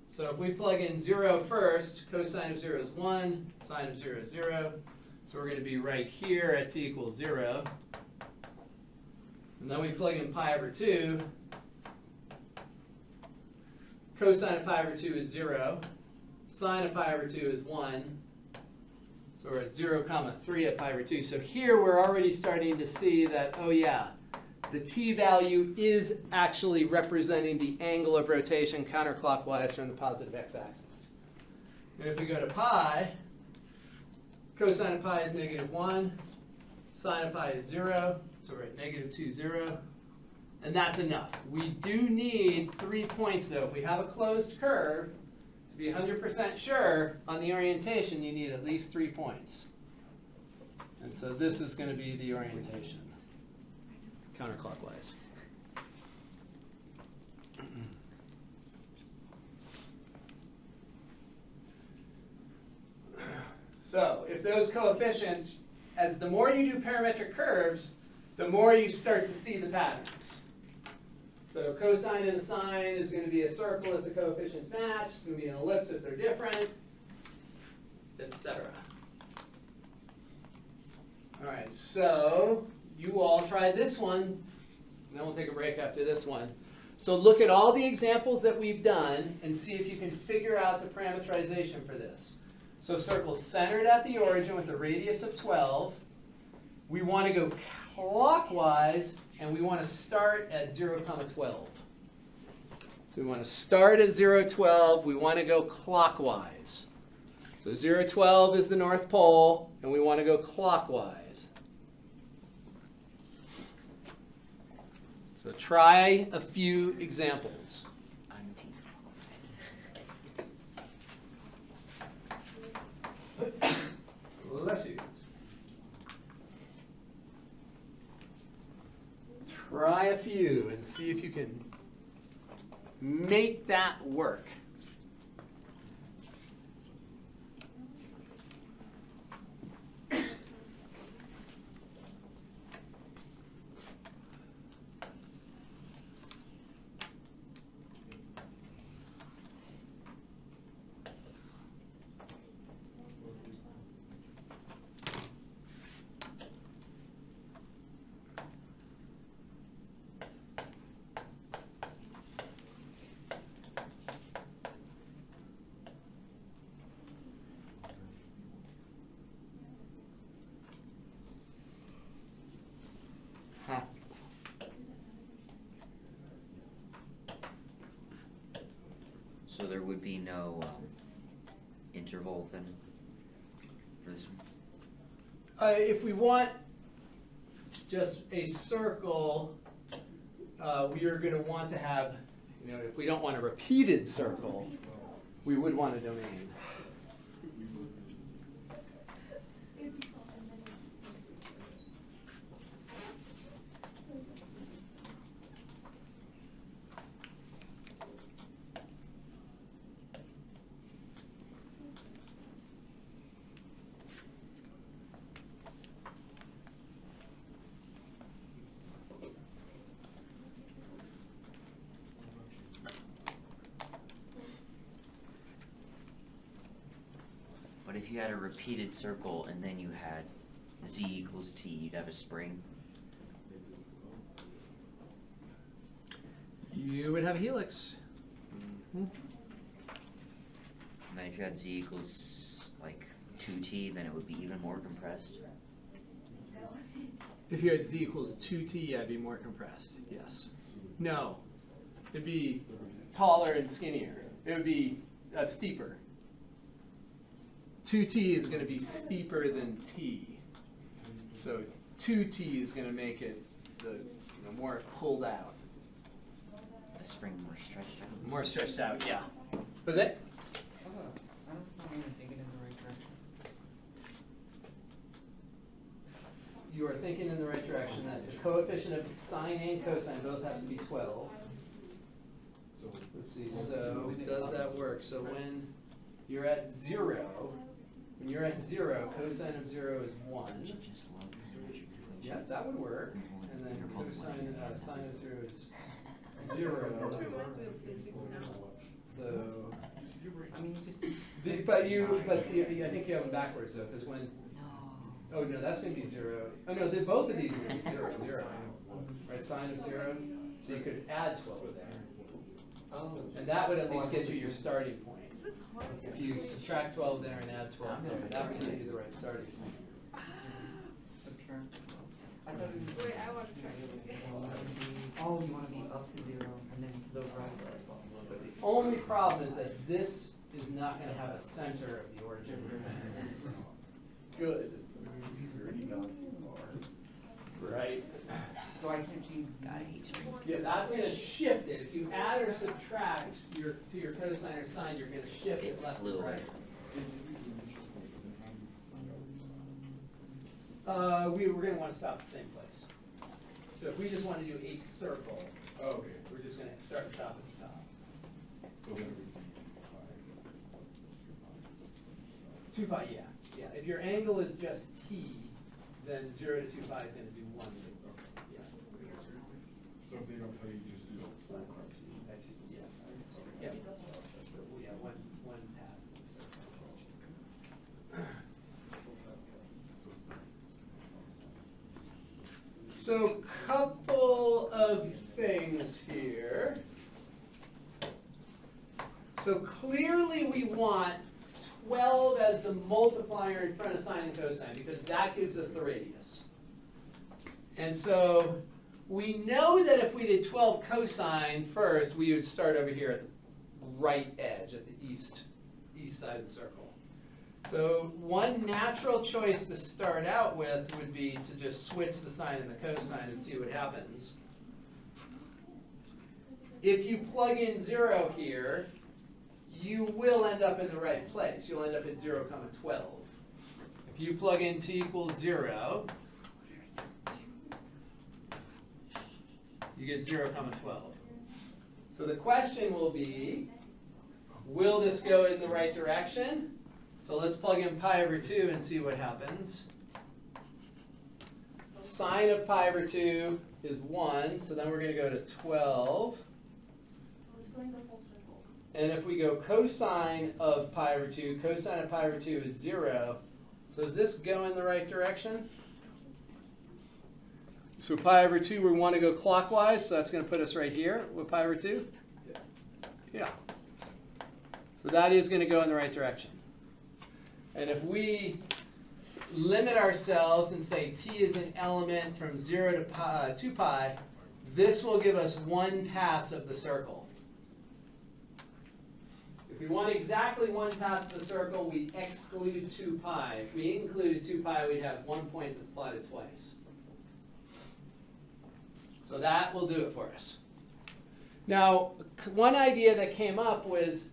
So if we plug in 0 first, cosine of 0 is 1, sine of 0 is 0. So we're going to be right here at t equals 0. And then we plug in pi over 2. Cosine of pi over 2 is 0. Sine of pi over 2 is 1. So we're at 0, 3 at pi over 2. So here we're already starting to see that, oh yeah, the t value is actually representing the angle of rotation counterclockwise from the positive x-axis. And if we go to pi, cosine of pi is -1. Sine of pi is 0. So we're at -2, 0. And that's enough. We do need 3 points, though. If we have a closed curve, to be 100% sure on the orientation, you need at least 3 points. And so this is going to be the orientation, counterclockwise. So if those coefficients, as the more you do parametric curves, the more you start to see the patterns. So cosine and a sine is going to be a circle if the coefficients match. It's going to be an ellipse if they're different, etc. All right, so you all try this one, and then we'll take a break after this one. So look at all the examples that we've done and see if you can figure out the parameterization for this. So circle centered at the origin with a radius of 12. We want to go clockwise, and we want to start at 0, 12. So we want to start at 0, 12. We want to go clockwise. So 0, 12 is the North Pole, and we want to go clockwise. So try a few examples. I'm team. Bless you. Try a few and see if you can make that work. Huh. So there would be no interval then for this one? If we want just a circle, we are going to want to have, if we don't want a repeated circle, we would want a domain. But if you had a repeated circle and then you had z equals t, you'd have a spring. You would have a helix. And then if you had z equals like 2t, then it would be even more compressed. If you had z equals 2t, yeah, it'd be more compressed, yes. No, it'd be taller and skinnier. It would be steeper. 2t is going to be steeper than t. So 2t is going to make it more pulled out. The spring more stretched out. More stretched out, yeah. Was it? I don't think I'm even thinking in the right direction. You are thinking in the right direction that the coefficient of sine and cosine both have to be 12. Let's see, so does that work? So when you're at 0, cosine of 0 is 1. Just love the geometric Yeah, equations. that would work. And then cosine sine of 0 is 0. This reminds me of physics now. So, I mean, you just. but I think you have them backwards though, because when, oh no, that's going to be 0. Oh no, both of these are going to be 0, 0. Right, sine of 0. So you could add 12 there. Oh. And that would at least get you your starting point. This is hard. If you subtract 12 there and add 12 there, that would get you the right starting point. Subtract. I thought it was. Wait, I want to try it again. Oh, you want to be up to 0 and then to the right. But the only problem is that this is not going to have a center of the origin. Good. Right. So I can't change. God, I hate spring. Yeah, that's going to shift it. If you add or subtract to your cosine or sine, you're going to shift it left and right. We're going to want to stop at the same place. So if we just want to do a circle, we're just going to start and stop at the top. So then 2 pi, yeah. Yeah. If your angle is just t, then 0 to 2 pi is going to be 1. Yeah. So if they don't tell you, just do Sine of t, yeah. Yeah. Yeah, one pass in the circle. So, couple of things here. So clearly we want 12 as the multiplier in front of sine and cosine because that gives us the radius. And so we know that if we did 12 cosine first, we would start over here at the right edge, at the east side of the circle. So one natural choice to start out with would be to just switch the sine and the cosine and see what happens. if you plug in 0 here, you will end up in the right place. You'll end up at 0, 12. If you plug in t equals 0, you get 0, 12. So the question will be, will this go in the right direction? So let's plug in pi over 2 and see what happens. Sine of pi over 2 is 1, so then we're going to go to 12. It's going the whole circle. And if we go cosine of pi over 2, cosine of pi over 2 is 0. So does this go in the right direction? So pi over 2, we want to go clockwise, so that's going to put us right here with pi over 2? Yeah. So that is going to go in the right direction. And if we limit ourselves and say t is an element from 0 to pi, 2 pi, this will give us one pass of the circle. If we want exactly one pass of the circle, we exclude 2 pi. If we included 2 pi, we'd have one point that's plotted twice. So that will do it for us. Now, one idea that came up was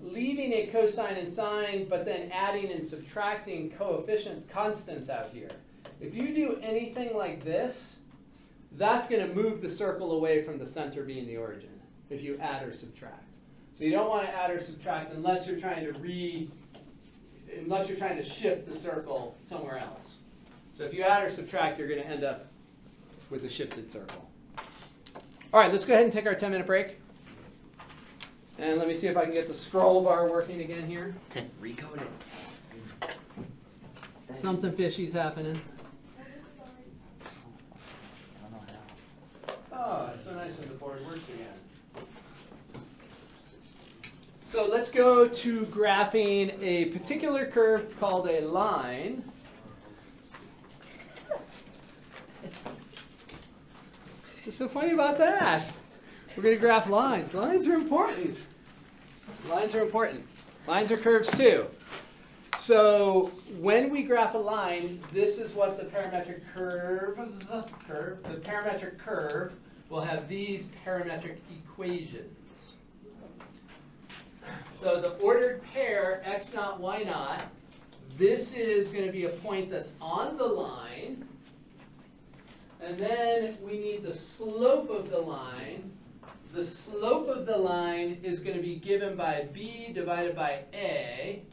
leaving a cosine and sine, but then adding and subtracting coefficients, constants out here. If you do anything like this, that's going to move the circle away from the center being the origin, if you add or subtract. So you don't want to add or subtract unless you're trying to shift the circle somewhere else. So if you add or subtract, you're going to end up with a shifted circle. All right, let's go ahead and take our 10-minute break. And let me see if I can get the scroll bar working again here. Recode it. Something fishy's happening. I don't know how. Oh, it's so nice when the board works again. So let's go to graphing a particular curve called a line. What's so funny about that? We're going to graph lines. Lines are important. Lines are important. Lines are curves too. So when we graph a line, this is what the parametric the parametric curve will have these parametric equations. So the ordered pair, x naught, y naught, this is going to be a point that's on the line. And then we need the slope of the line. The slope of the line is going to be given by b divided by a.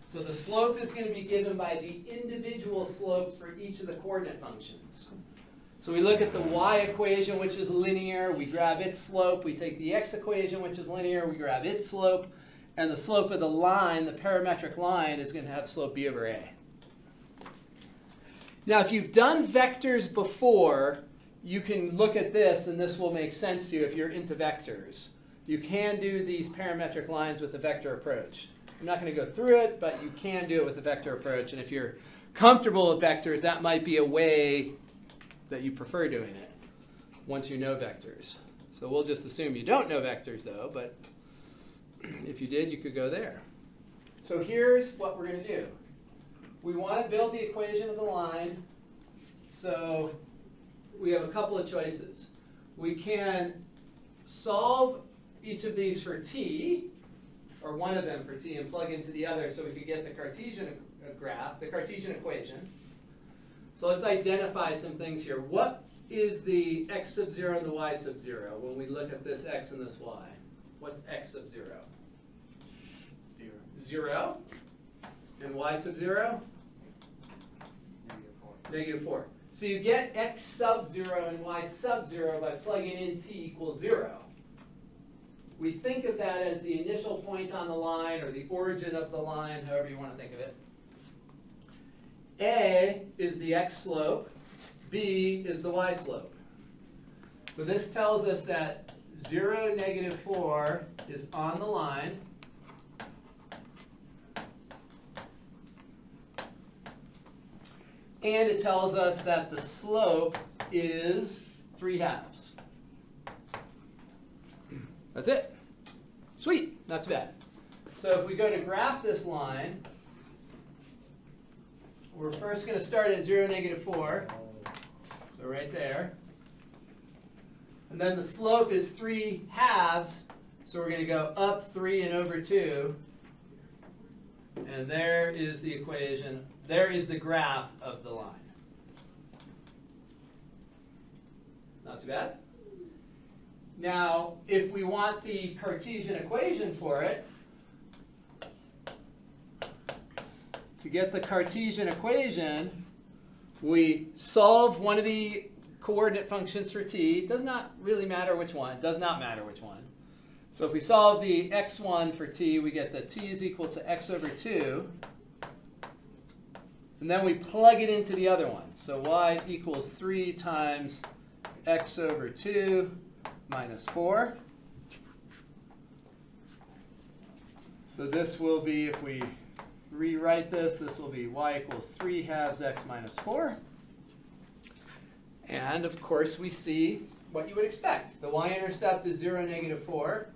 So the slope is going to be given by the individual slopes for each of the coordinate functions. So we look at the y equation, which is linear. We grab its slope. We take the x equation, which is linear. We grab its slope. And the slope of the line, the parametric line, is going to have slope b over a. Now, if you've done vectors before, you can look at this, and this will make sense to you if you're into vectors. You can do these parametric lines with the vector approach. I'm not going to go through it, but you can do it with the vector approach. And if you're comfortable with vectors, that might be a way that you prefer doing it once you know vectors. So we'll just assume you don't know vectors, though. But if you did, you could go there. So here's what we're going to do. We want to build the equation of the line. So we have a couple of choices. We can solve each of these for t, or one of them for t, and plug into the other so we could get the Cartesian graph, the Cartesian equation. So let's identify some things here. What is the x sub 0 and the y sub 0 when we look at this x and this y? What's x sub 0? 0. 0. And y sub 0? -4. -4. So you get x sub 0 and y sub 0 by plugging in t equals 0. We think of that as the initial point on the line or the origin of the line, however you want to think of it. A is the x slope. B is the y slope. So this tells us that 0, -4 is on the line. And it tells us that the slope is 3/2. That's it. Sweet, not too bad. So if we go to graph this line, we're first going to start at 0, -4. So right there. And then the slope is 3/2, so we're going to go up 3 and over 2. And there is the equation, there is the graph of the line. Not too bad. Now, if we want the Cartesian equation for it, to get the Cartesian equation, we solve one of the coordinate functions for t. It does not really matter which one. It does not matter which one. So if we solve the x1 for t, we get that t is equal to x over 2. And then we plug it into the other one. So y equals 3 times x over 2 minus 4. So this will be, if we rewrite this, this will be y equals 3/2 x minus 4. And of course we see what you would expect. The y-intercept is 0, -4,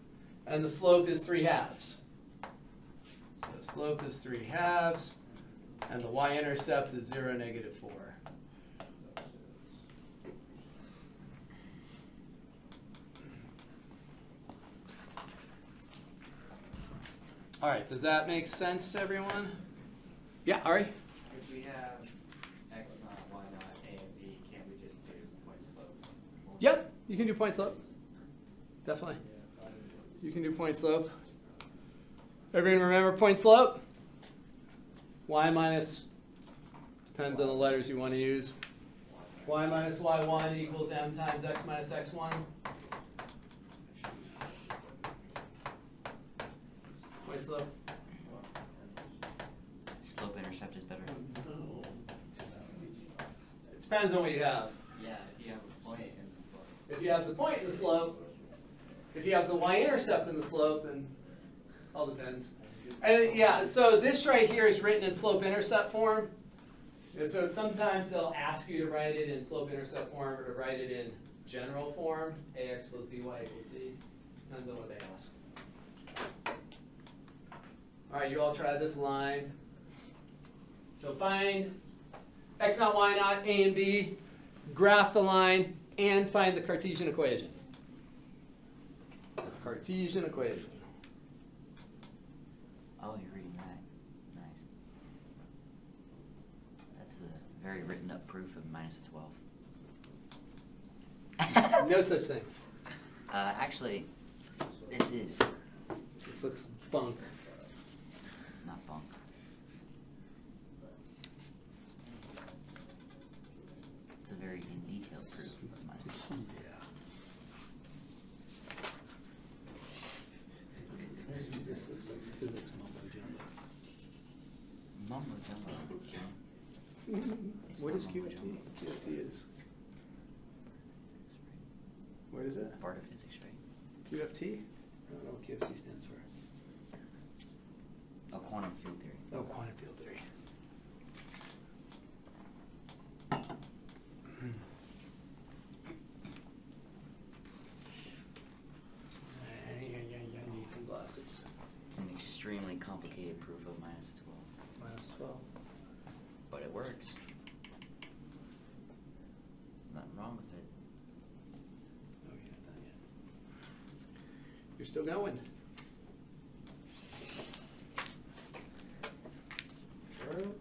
and the slope is 3/2. So the slope is 3/2, and the y-intercept is 0, -4. All right, does that make sense to everyone? Yeah, Ari? If we have x naught, y naught, a and b, can't we just do point slope? Yep, you can do point slope. Definitely. You can do point slope. Everyone remember point slope? Y minus, depends on the letters you want to use. Y minus y1 equals m times x minus x1. Point slope. Slope intercept is better. It depends on what you have. Yeah, if you have a point in the slope. If you have the point in the slope, if you have the y-intercept in the slope, then all depends. And yeah, so this right here is written in slope-intercept form. And so sometimes they'll ask you to write it in slope-intercept form or to write it in general form. Ax plus by equals c. Depends on what they ask. All right, you all try this line. So find x naught, y naught, a and b, graph the line, and find the Cartesian equation. Cartesian equation. Oh, you're reading that. Nice. That's the very written up proof of -12. No such thing. Actually, this is. This looks bunk. It's not bunk. It's a very in detail proof of -12. This looks like physics mumbo Mumbo jumbo. jumbo. It's What not is mumbo QFT? jumbo. QFT is. What is it? Part of physics, right? QFT? I don't know what QFT stands for. Oh, quantum field theory. Oh, quantum field theory. I need some glasses. It's an extremely complicated proof of -12, -12. but it works. Nothing wrong with it. Oh yeah, not yet. You're still going. Trucking.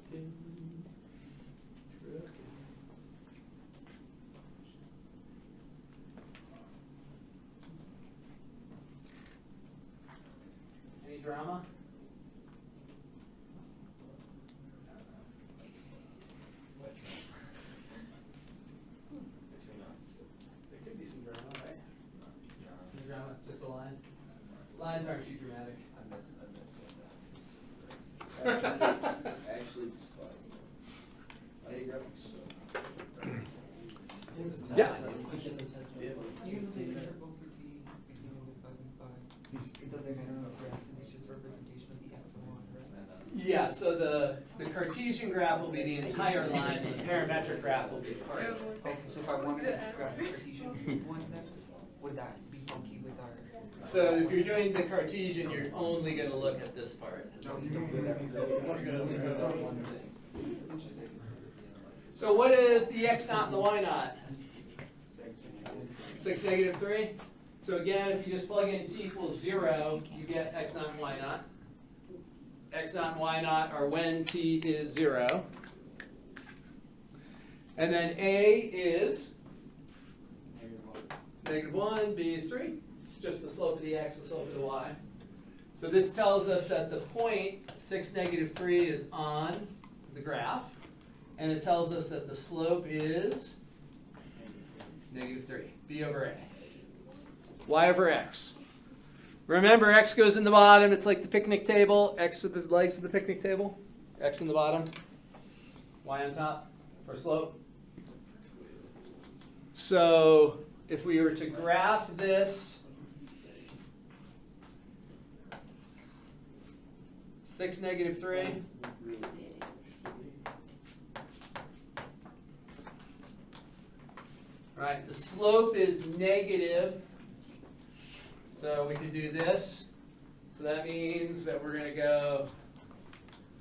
Any drama? Between us. There could be some drama, right? No drama, just a line. Lines aren't too dramatic. I miss what that. I actually despise them. I hate graphics so Yeah. You can say better both for t between 5 and 5. It doesn't matter on the graph, it's just representation of the x and y, right? Yeah, so the Cartesian graph will be the entire line, and the parametric graph will be part of it. Okay, so if I wanted to graph the Cartesian one, then would that be funky with our? So if you're doing the Cartesian, you're only going to look at this part. No, you don't do that. You're gonna only go on one thing. Interesting. So what is the x naught and the y naught? 6, negative 3. So again, if you just plug in t equals 0, you get x naught and y naught. X naught and y naught are when t is 0. And then a is -1, b is 3. It's just the slope of the x, the slope of the y. So this tells us that the point 6, negative 3 is on the graph. And it tells us that the slope is -3, b over a. Y over x. Remember, x goes in the bottom. It's like the picnic table. X at the legs of the picnic table. X in the bottom. Y on top for slope. So if we were to graph this 6, negative 3. Right, the slope is negative. So we can do this. So that means that we're going to go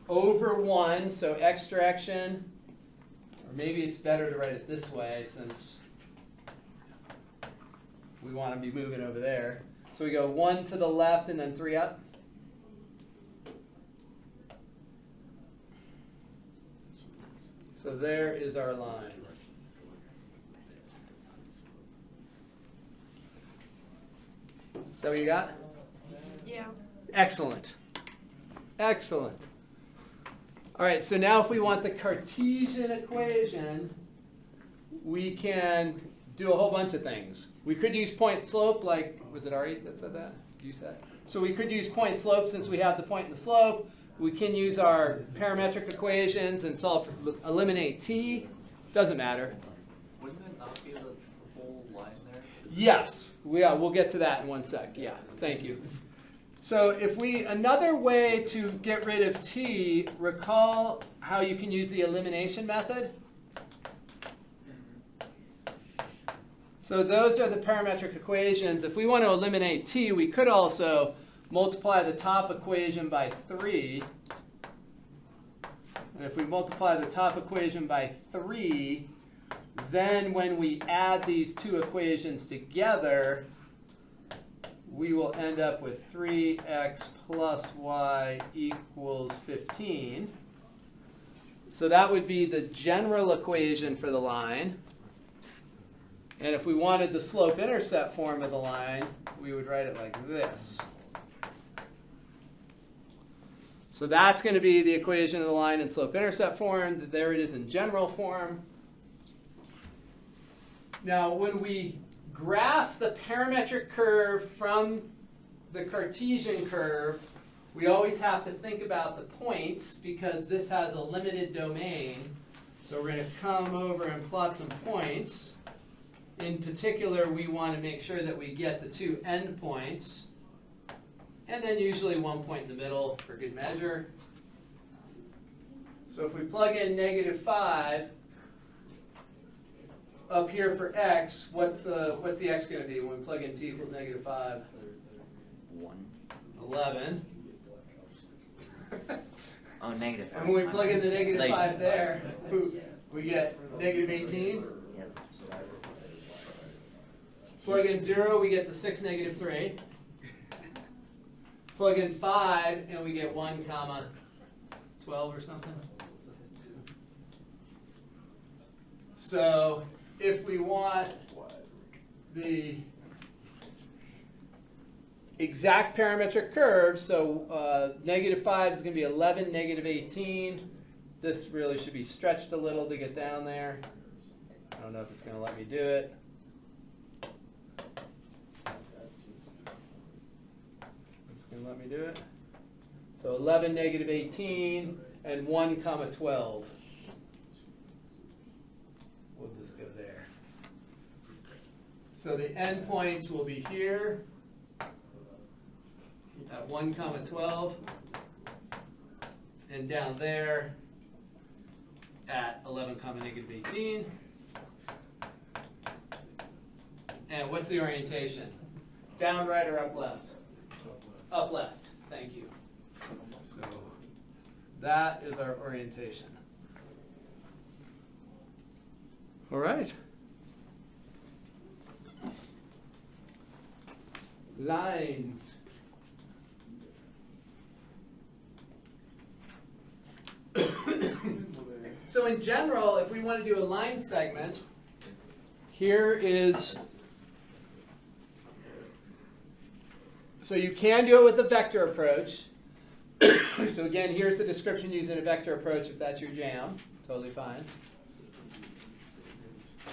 over 1, so x direction. Or maybe it's better to write it this way since we want to be moving over there. So we go 1 to the left and then 3 up. So there is our line. Is that what you got? Yeah. Excellent. Excellent. All right, so now if we want the Cartesian equation, we can do a whole bunch of things. We could use point slope, like, was it Ari that said that? You said. So we could use point slope since we have the point and the slope. We can use our parametric equations and eliminate t. Doesn't matter. Wouldn't it not be the whole line there? Yes, we'll get to that in one sec. Yeah, thank you. So another way to get rid of t, recall how you can use the elimination method? So those are the parametric equations. If we want to eliminate t, we could also multiply the top equation by 3. And if we multiply the top equation by 3, then when we add these two equations together, we will end up with 3x plus y equals 15. So that would be the general equation for the line. And if we wanted the slope-intercept form of the line, we would write it like this. So that's going to be the equation of the line in slope-intercept form. There it is in general form. Now, when we graph the parametric curve from the Cartesian curve, we always have to think about the points because this has a limited domain. So we're going to come over and plot some points. In particular, we want to make sure that we get the two endpoints. And then usually one point in the middle for good measure. So if we plug in -5 up here for x, what's the x going to be when we plug in t equals -5? 1. 11. Oh, negative. And when we plug in the Nice. -5 there, we get -18. Yep. Plug in 0, we get the 6, -3. Plug in 5, and we get 1, 12 or something. So if we want the exact parametric curve, so -5 is going to be 11, -18. This really should be stretched a little to get down there. I don't know if it's going to let me do it. It's going to let me do it. So 11, -18, and 1, 12. We'll just go there. So the endpoints will be here at 1, 12, and down there at 11, -18. And what's the orientation? Down right or up left? Up left. Thank you. So that is our orientation. All right. Lines. So in general, if we want to do a line segment, here is, so you can do it with a vector approach. So again, here's the description using a vector approach if that's your jam. Totally fine.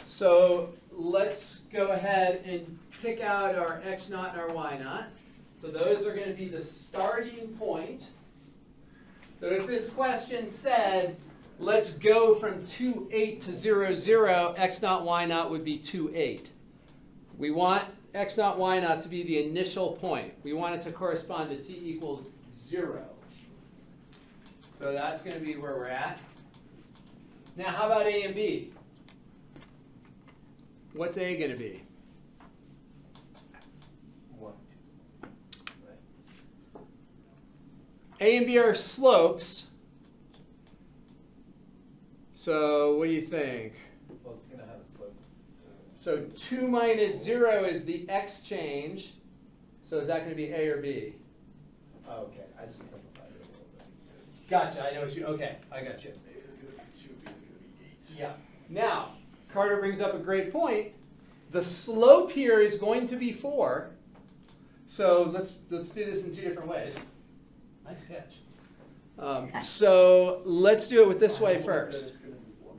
So let's go ahead and pick out our x naught and our y naught. So those are going to be the starting point. So if this question said, let's go from 2, 8 to 0, 0, x naught, y naught would be 2, 8. We want x naught, y naught to be the initial point. We want it to correspond to t equals 0. So that's going to be where we're at. Now how about a and b? What's a going to be? 1. A and B are slopes. So what do you think? Well, it's gonna have a slope. So 2 minus 0 is the x change. So is that going to be A or B? Oh, okay, I just simplified it a little bit. Gotcha, I know what you, okay, I got you. A is gonna be 2, B is gonna be 8. Yeah. Now, Carter brings up a great point. The slope here is going to be 4. So let's do this in 2 different ways. Nice catch. So let's do it with this way first. It's gonna be 1.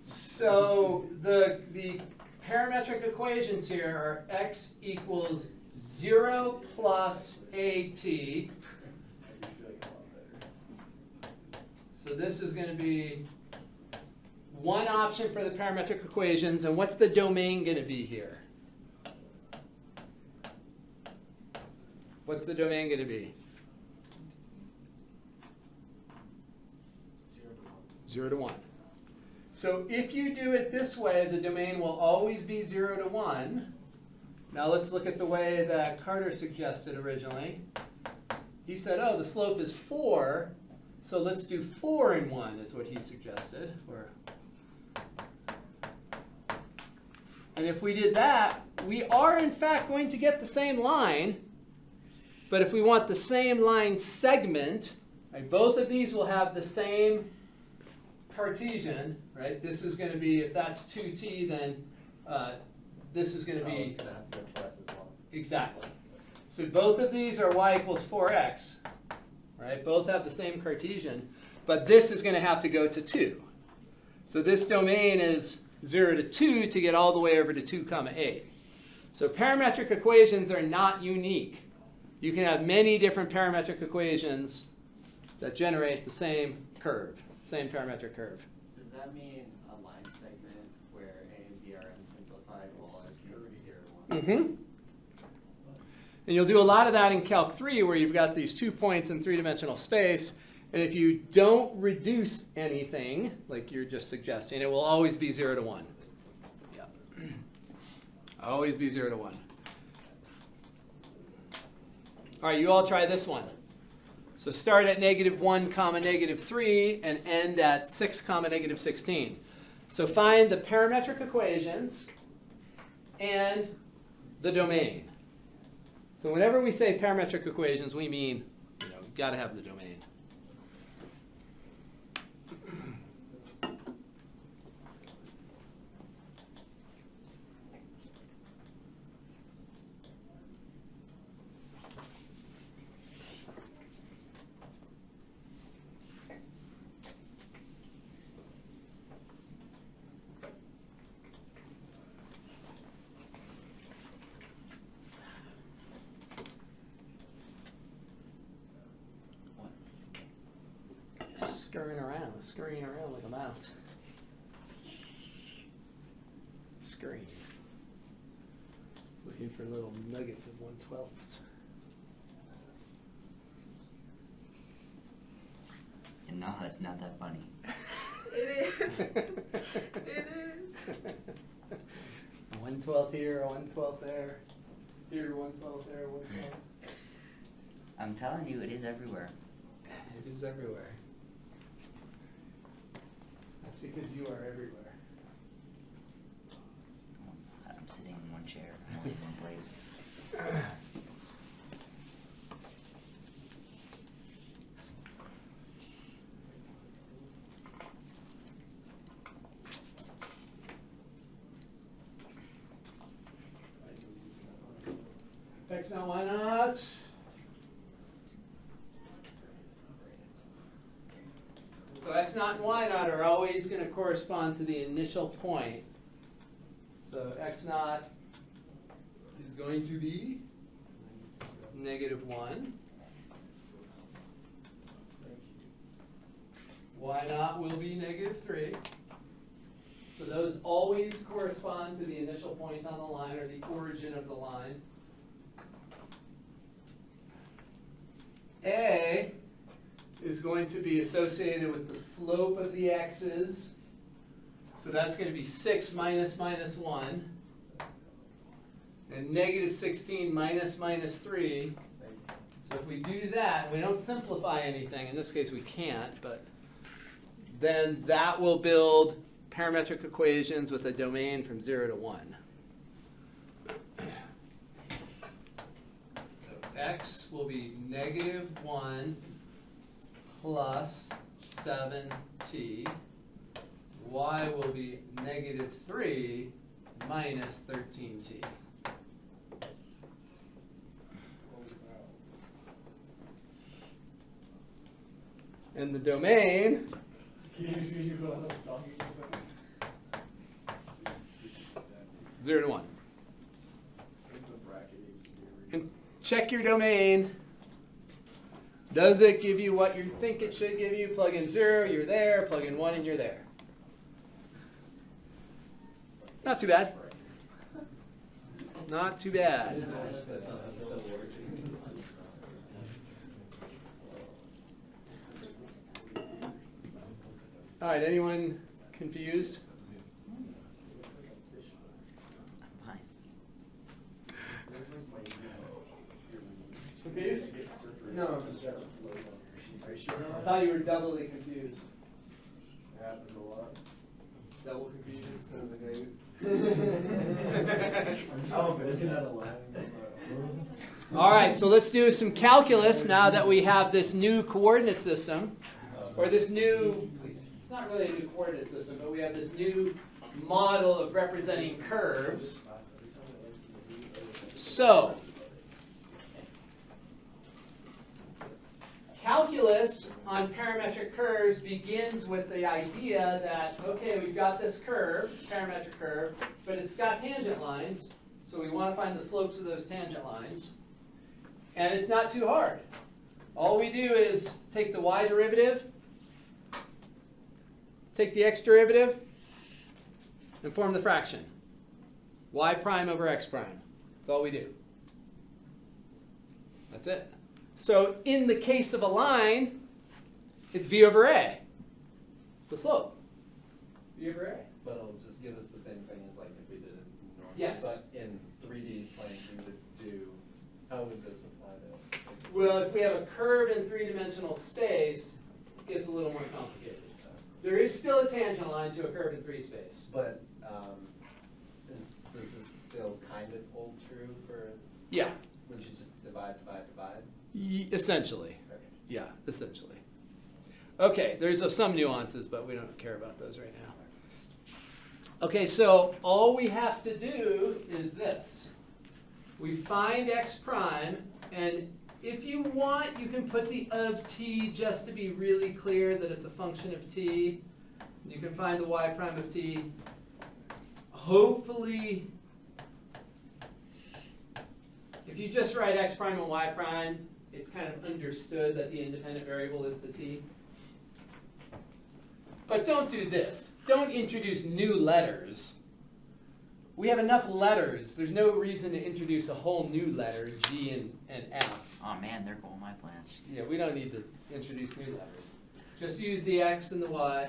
So the parametric equations here are x equals 0 plus at. I'd be feeling a lot better. So this is going to be one option for the parametric equations. And what's the domain going to be here? What's the domain going to be? 0 to 1. So if you do it this way, the domain will always be 0 to 1. Now let's look at the way that Carter suggested originally. He said, oh, the slope is 4, so let's do 4 and 1 is what he suggested. And if we did that, we are in fact going to get the same line. But if we want the same line segment, right, both of these will have the same Cartesian, right? This is going to be, if that's 2t, then this is going to be, It's gonna have to go twice as long. exactly. So both of these are y equals 4x, right? Both have the same Cartesian, but this is going to have to go to 2. So this domain is 0 to 2 to get all the way over to 2 comma 8. So parametric equations are not unique. You can have many different parametric equations that generate the same curve, same parametric curve. Does that mean a line segment where A and B are unsimplified will always be 0 to 1? Mm-hmm. And you'll do a lot of that in Calc 3 where you've got these 2 points in 3-dimensional space. And if you don't reduce anything, like you're just suggesting, it will always be 0 to 1. Yeah. Always be 0 to 1. All right, you all try this one. So start at -1 comma -3 and end at 6 comma -16. So find the parametric equations and the domain. So whenever we say parametric equations, we mean, you've got to have the domain. Scurrying around like a mouse. Scurrying. Looking for little nuggets of 1/12. And no, it's not that funny. It is. It is. 1/12 here, 1/12 there. Here, 1/12 there, 1/12. I'm telling you, it is everywhere. It is everywhere. That's because you are everywhere. I'm sitting in one chair. I'm only in one place. X not, Y not? So X naught and Y naught are always going to correspond to the initial point. So X naught is going to be -1. Y naught will be -3. So those always correspond to the initial point on the line, or the origin of the line. A is going to be associated with the slope of the x's. So that's going to be 6 minus minus 1. And -16 minus minus 3. So if we do that, we don't simplify anything. In this case, we can't, but then that will build parametric equations with a domain from 0 to 1. So x will be -1 plus 7t. Y will be -3 minus 13t. And the domain zero to 1. And check your domain. Does it give you what you think it should give you? Plug in 0, you're there. Plug in 1, and you're there. Not too bad. Not too bad. All right, anyone confused? I'm fine. Confused? No, I'm just. I thought you were doubly confused. It happens a lot. Double confusion. Says the guy. Oh, but isn't that a line? All right, so let's do some calculus now that we have this new coordinate system, or this new, it's not really a new coordinate system, but we have this new model of representing curves. So, calculus on parametric curves begins with the idea that, okay, we've got this curve, this parametric curve, but it's got tangent lines, so we want to find the slopes of those tangent lines. And it's not too hard. All we do is take the y derivative, take the x derivative, and form the fraction. Y prime over x prime. That's all we do. That's it. So in the case of a line, it's v over a. It's the slope. V over a. But it'll just give us the same thing as like if we did it normally. Yes. But in 3D plane, we would do, how would this apply to? Well, if we have a curve in three-dimensional space, it gets a little more complicated. There is still a tangent line to a curve in three space. But does this still kind of hold true for, Yeah, would you just divide? essentially. Okay. Yeah, essentially. Okay, there's some nuances, but we don't care about those right now. Okay, so all we have to do is this. We find x prime, and if you want, you can put the of t just to be really clear that it's a function of t. You can find the y prime of t. Hopefully, if you just write x prime and y prime, it's kind of understood that the independent variable is the t. But don't do this. Don't introduce new letters. We have enough letters. There's no reason to introduce a whole new letter, G and F. Oh man, there go all my plans. Yeah, we don't need to introduce new letters. Just use the x and the y.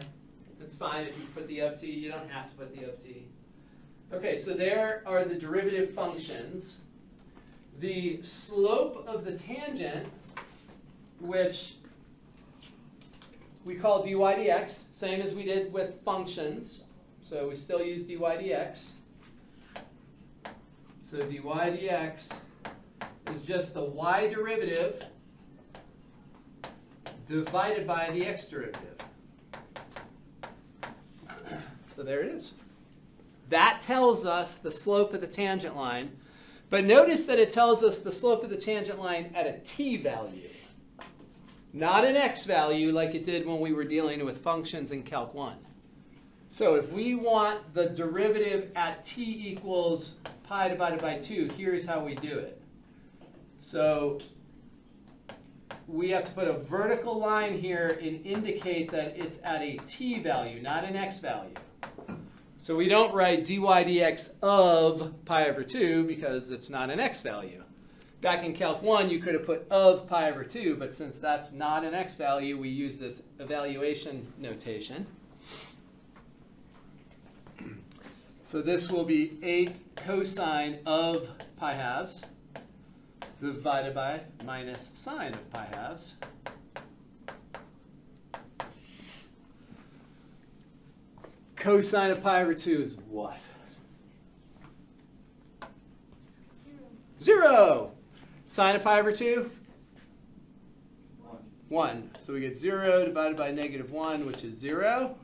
It's fine if you put the of t. You don't have to put the of t. Okay, so there are the derivative functions. The slope of the tangent, which we call dy dx, same as we did with functions. So we still use dy dx. So dy dx is just the y derivative divided by the x derivative. So there it is. That tells us the slope of the tangent line. But notice that it tells us the slope of the tangent line at a t value, not an x value like it did when we were dealing with functions in Calc 1. So if we want the derivative at t equals pi divided by 2, here's how we do it. So we have to put a vertical line here and indicate that it's at a t value, not an x value. So we don't write dy dx of pi over 2 because it's not an x value. Back in Calc 1, you could have put of pi over 2, but since that's not an x value, we use this evaluation notation. So this will be 8 cosine of pi halves divided by minus sine of pi halves. Cosine of pi over 2 is what? 0. Sine of pi over 2? 1. So we get 0 divided by negative 1, which is 0.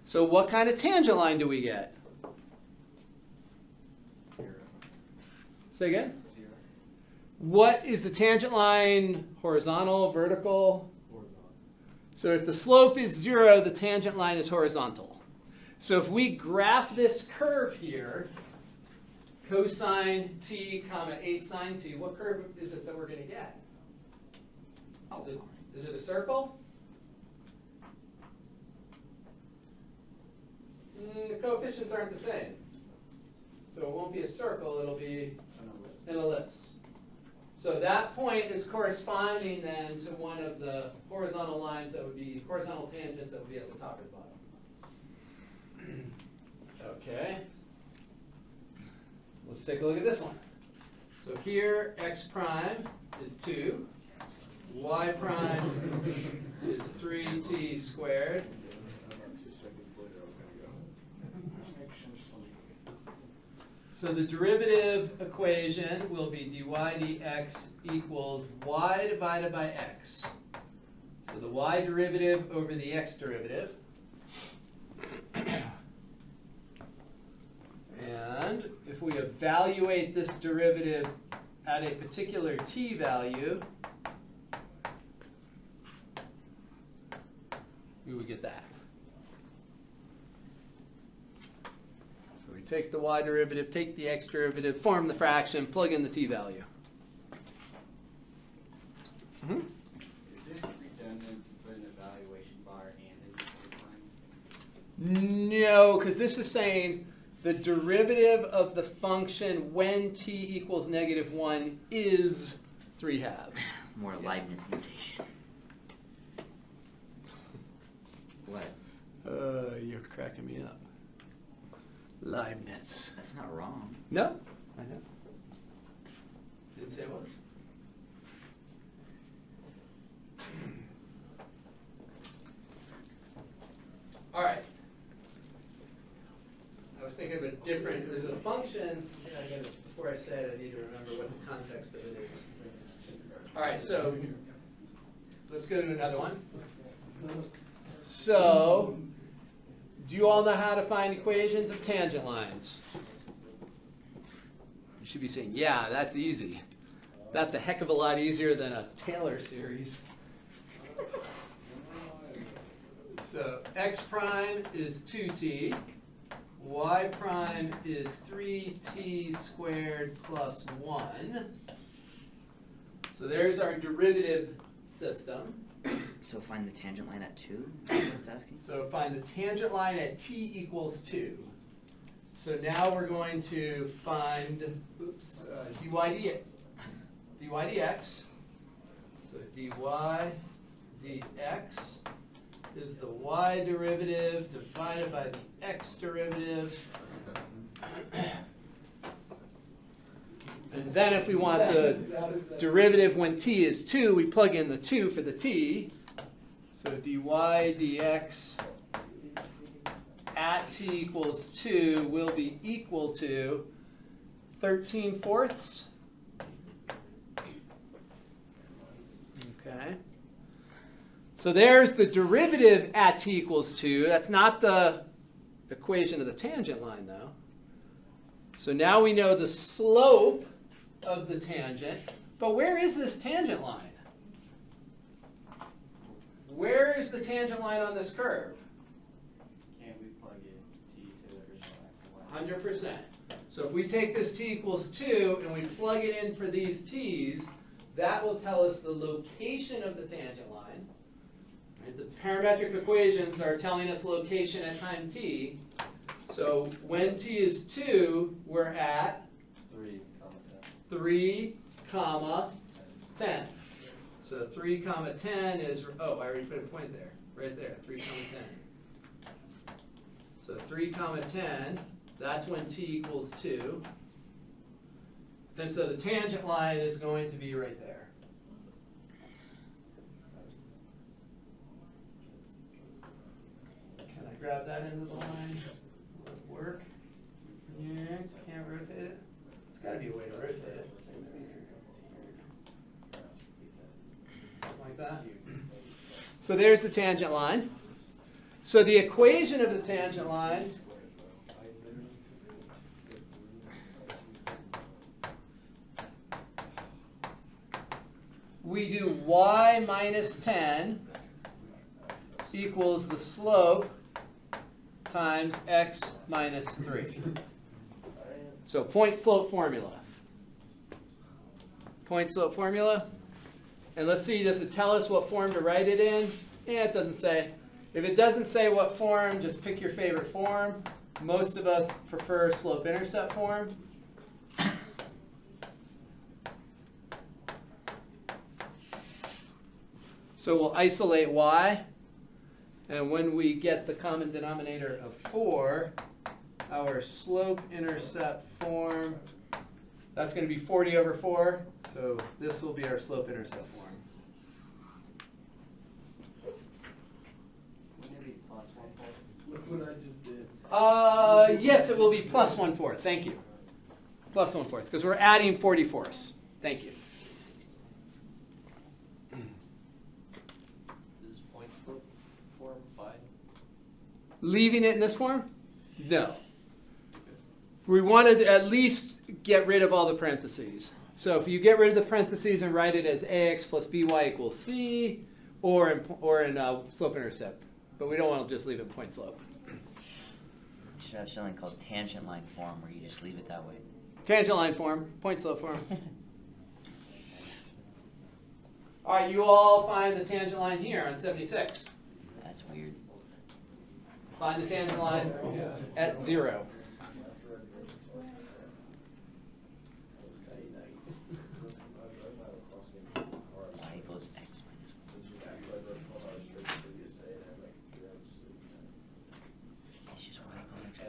So what kind of tangent line do we get? 0. Say again? 0. What is the tangent line? Horizontal, vertical? Horizontal. So if the slope is 0, the tangent line is horizontal. So if we graph this curve here, cosine t comma 8 sine t, what curve is it that we're going to get? Is it a circle? The coefficients aren't the same. So it won't be a circle, it'll be an ellipse. So that point is corresponding then to one of the horizontal lines that would be, horizontal tangents that would be at the top or the bottom. Okay. Let's take a look at this one. So here, x prime is 2. Y prime is 3t squared. 2 seconds later, I was gonna go. So the derivative equation will be dy dx equals y divided by x. So the y derivative over the x derivative. And if we evaluate this derivative at a particular t value, we would get that. So we take the y derivative, take the x derivative, form the fraction, plug in the t value. Is it redundant to put an evaluation bar and a equals sign? No, because this is saying the derivative of the function when t equals negative 1 is 3/2. More Leibniz notation. What? You're cracking me up. Leibniz. That's not wrong. No, I know. Didn't say it was. All right. I was thinking of a different, there's a function, before I say it, I need to remember what the context of it is. All right, so let's go to another one. So, do you all know how to find equations of tangent lines? You should be saying, yeah, that's easy. That's a heck of a lot easier than a Taylor series. So x prime is 2t, y prime is 3t squared plus 1. So there's our derivative system. So find the tangent line at 2? That's what it's asking? So find the tangent line at t equals 2. So now we're going to find dy dx. So dy dx is the y derivative divided by the x derivative. And then if we want the derivative when t is 2, we plug in the 2 for the t. So dy dx at t equals 2 will be equal to 13/4. Okay. So there's the derivative at t equals 2. That's not the equation of the tangent line, though. So now we know the slope of the tangent. But where is this tangent line? Where is the tangent line on this curve? Can't we plug in t to the original x and y? 100%. So if we take this t equals 2 and we plug it in for these t's, that will tell us the location of the tangent line. Right? The parametric equations are telling us location at time t. So when t is 2, we're at 3, 10. So 3, 10 is, oh, I already put a point there, right there, 3, 10. So 3, 10, that's when t equals 2. And so the tangent line is going to be right there. Can I grab that into the line? Will it work? Yeah, can't rotate it. There's got to be a way to rotate it. Like that. So there's the tangent line. So the equation of the tangent line we do y minus 10 equals the slope times x minus 3. So point slope formula. Point slope formula. And let's see, does it tell us what form to write it in? Yeah, it doesn't say. If it doesn't say what form, just pick your favorite form. Most of us prefer slope-intercept form. So we'll isolate y. And when we get the common denominator of 4, our slope-intercept form, that's going to be 40 over 4. So this will be our slope-intercept form. Wouldn't it be plus 1/4? Look what I just did. Yes, it will be plus 1/4. Thank you. Plus 1/4, because we're adding 40/4. Thank you. Is point slope form fine? Leaving it in this form? No. We wanted to at least get rid of all the parentheses. So if you get rid of the parentheses and write it as ax plus by equals c, or in slope-intercept. But we don't want to just leave it in point slope. You should have something called tangent line form where you just leave it that way. Tangent line form, point slope form. All right, you all find the tangent line here on 76. That's weird. Find the tangent line at 0. Y equals x minus 1. It's just y equals x minus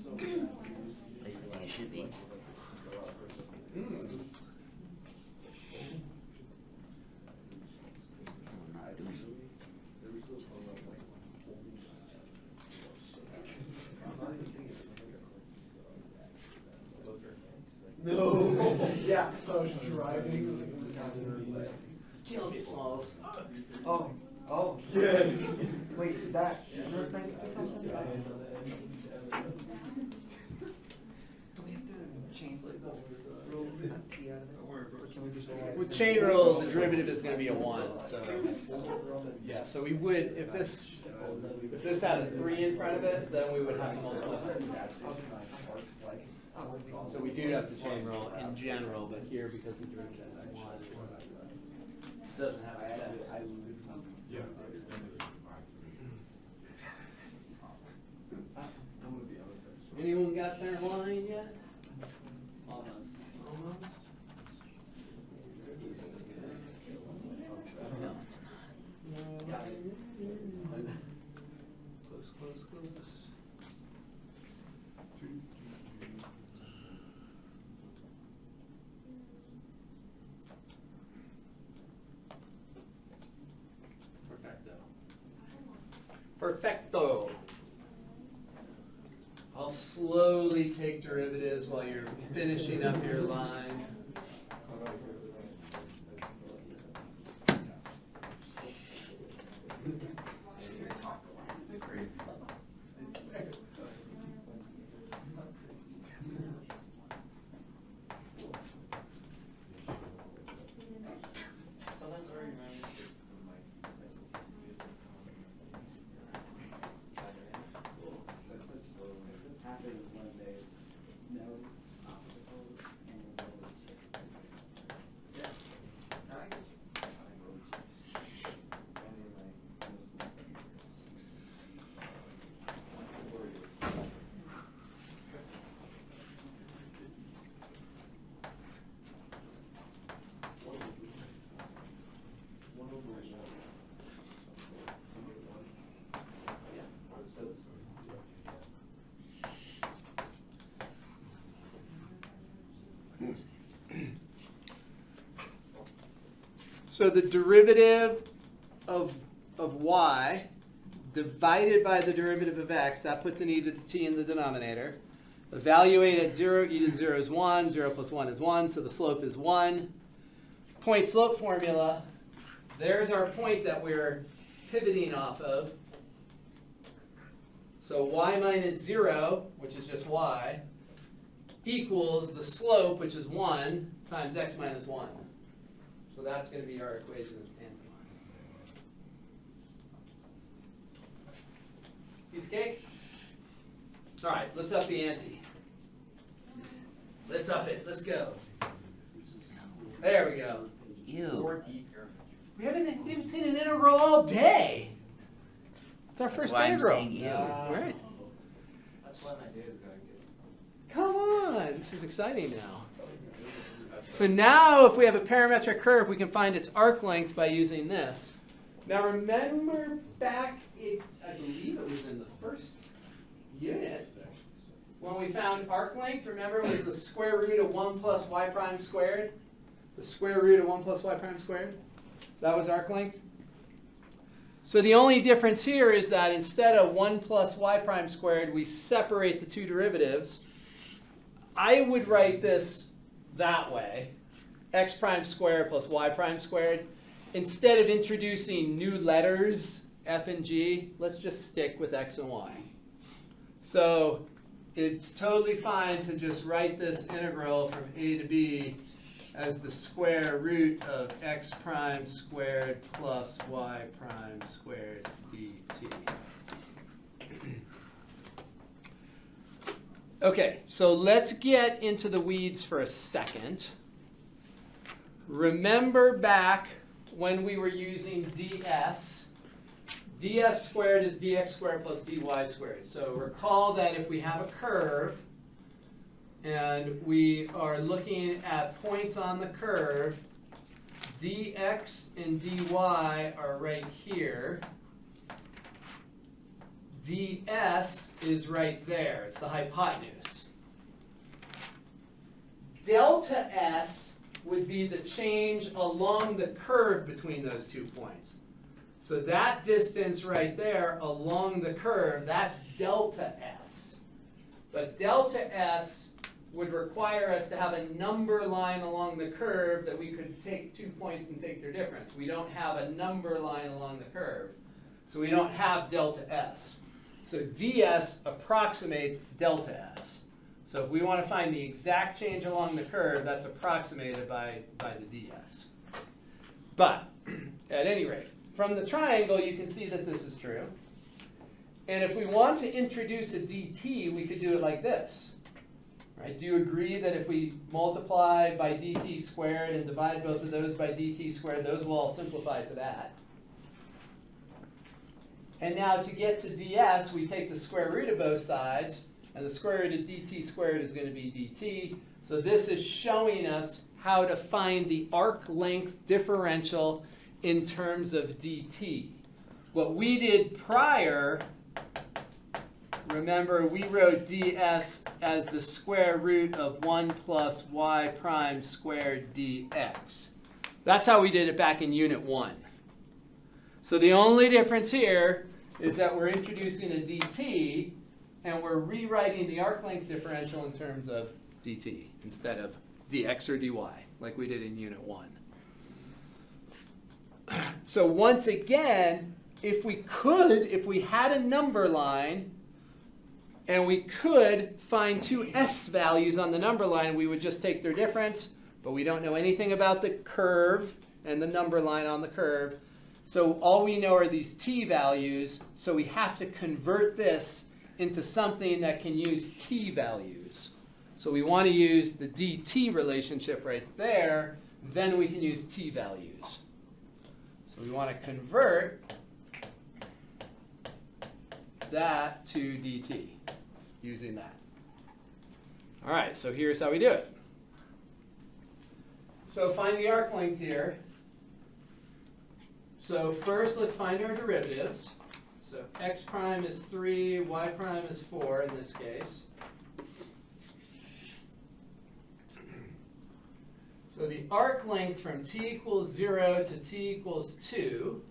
1. At least I think it should be. I'm not doing it. No. Yeah, I was driving. Kill me, Smalls. Oh, oh. Yes. Wait, that reflects the session? Do we have to change the rule at the out of there? Or can we just? With chain rule, the derivative is going to be a 1. So yeah, so we would, if this had a 3 in front of it, then we would have to multiply by this. So we do have to chain rule in general, but here, because the derivative is 1, it doesn't have that. Anyone got their line yet? Almost. Almost? No, it's not. Close, close, close. Perfecto. derivatives while you're finishing up your line. Sometimes I remember from my SAT music. This happens Mondays. No obstacles and no yeah. No, I get you. So the derivative of y divided by the derivative of x, that puts an e to the t in the denominator. Evaluate at 0, e to the 0 is 1, 0 plus 1 is 1, so the slope is 1. Point slope formula, there's our point that we're pivoting off of. So y minus 0, which is just y, equals the slope, which is 1, times x minus 1. So that's going to be our equation of tangent line. Piece of cake? All right, let's up the ante. Let's up it. Let's go. There we go. Ew. We haven't seen an integral all day. It's our That's first why I'm integral. saying ew. All right. That's why my day is going good. Come on. This is exciting now. So now if we have a parametric curve, we can find its arc length by using this. Now remember back, I believe it was in the first unit, when we found arc length, remember it was the square root of 1 plus y prime squared? The square root of 1 plus y prime squared? That was arc length. So the only difference here is that instead of 1 plus y prime squared, we separate the two derivatives. I would write this that way, x prime squared plus y prime squared. Instead of introducing new letters, f and g, let's just stick with x and y. So it's totally fine to just write this integral from a to b as the square root of x prime squared plus y prime squared dt. Okay, so let's get into the weeds for a second. Remember back when we were using ds. ds squared is dx squared plus dy squared. So recall that if we have a curve and we are looking at points on the curve, dx and dy are right here. ds is right there. It's the hypotenuse. Delta s would be the change along the curve between those 2 points. So that distance right there along the curve, that's delta s. But delta s would require us to have a number line along the curve that we could take 2 points and take their difference. We don't have a number line along the curve, so we don't have delta s. So ds approximates delta s. So if we want to find the exact change along the curve, that's approximated by the ds. But at any rate, from the triangle, you can see that this is true. And if we want to introduce a dt, we could do it like this. Right? Do you agree that if we multiply by dt squared and divide both of those by dt squared, those will all simplify to that? And now to get to ds, we take the square root of both sides, and the square root of dt squared is going to be dt. So this is showing us how to find the arc length differential in terms of dt. What we did prior, remember, we wrote ds as the square root of 1 plus y prime squared dx. That's how we did it back in Unit 1. So the only difference here is that we're introducing a dt, and we're rewriting the arc length differential in terms of dt instead of dx or dy, like we did in Unit 1. So once again, if we had a number line, and we could find two s values on the number line, we would just take their difference, but we don't know anything about the curve and the number line on the curve. So all we know are these t values, so we have to convert this into something that can use t values. So we want to use the dt relationship right there, then we can use t values. So we want to convert that to dt using that. All right, so here's how we do it. So find the arc length here. So first, let's find our derivatives. So x prime is 3, y prime is 4 in this case. So the arc length from t equals 0 to t equals 2,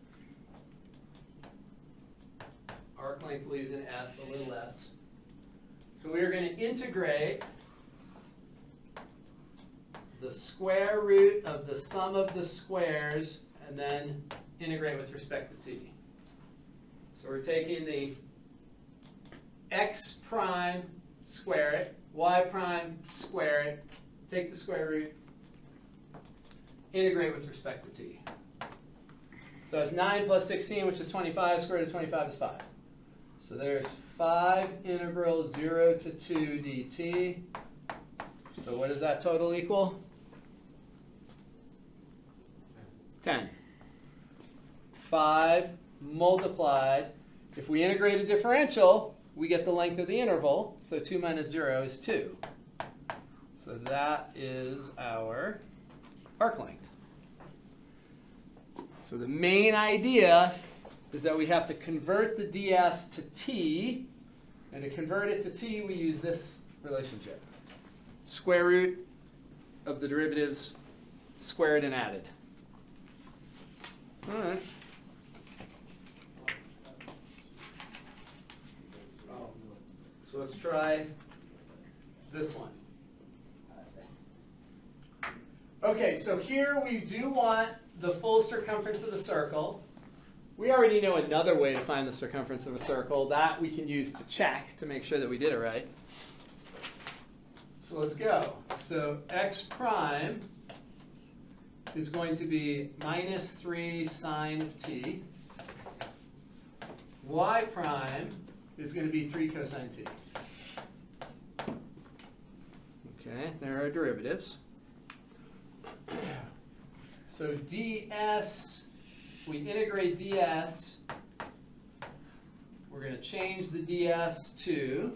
arc length leaves an s, a little s. So we are going to integrate the square root of the sum of the squares and then integrate with respect to t. So we're taking the x prime, square it, y prime, square it, take the square root, integrate with respect to t. So it's 9 plus 16, which is 25, square root of 25 is 5. So there's 5 integral 0 to 2 dt. So what does that total equal? 10. 5 multiplied. If we integrate a differential, we get the length of the interval. So 2 minus 0 is 2. So that is our arc length. So the main idea is that we have to convert the ds to t. And to convert it to t, we use this relationship. Square root of the derivatives squared and added. All right. So let's try this one. Okay, so here we do want the full circumference of the circle. We already know another way to find the circumference of a circle. That we can use to check to make sure that we did it right. So let's go. So x prime is going to be minus 3 sine of t. Y prime is going to be 3 cosine t. Okay, there are derivatives. So ds, we integrate ds. We're going to change the ds to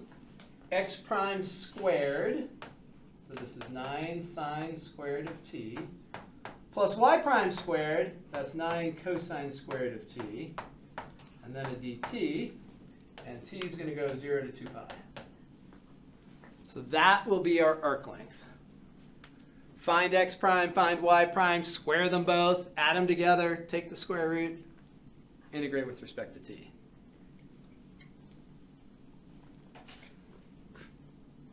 x prime squared. So this is 9 sine squared of t. Plus y prime squared, that's 9 cosine squared of t. And then a dt. And t is going to go 0 to 2 pi. So that will be our arc length. Find x prime, find y prime, square them both, add them together, take the square root, integrate with respect to t.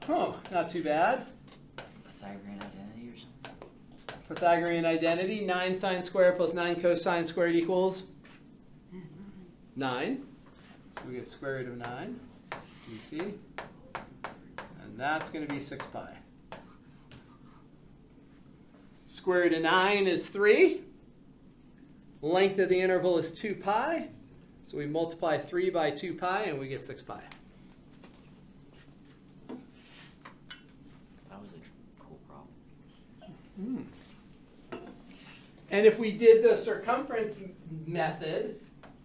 Oh, not too bad. Pythagorean identity or something? Pythagorean identity, 9 sine squared plus 9 cosine squared equals 9. So we get square root of 9 dt. And that's going to be 6 pi. Square root of 9 is 3. Length of the interval is 2 pi. So we multiply 3 by 2 pi and we get 6 pi. That was a cool problem. And if we did the circumference method,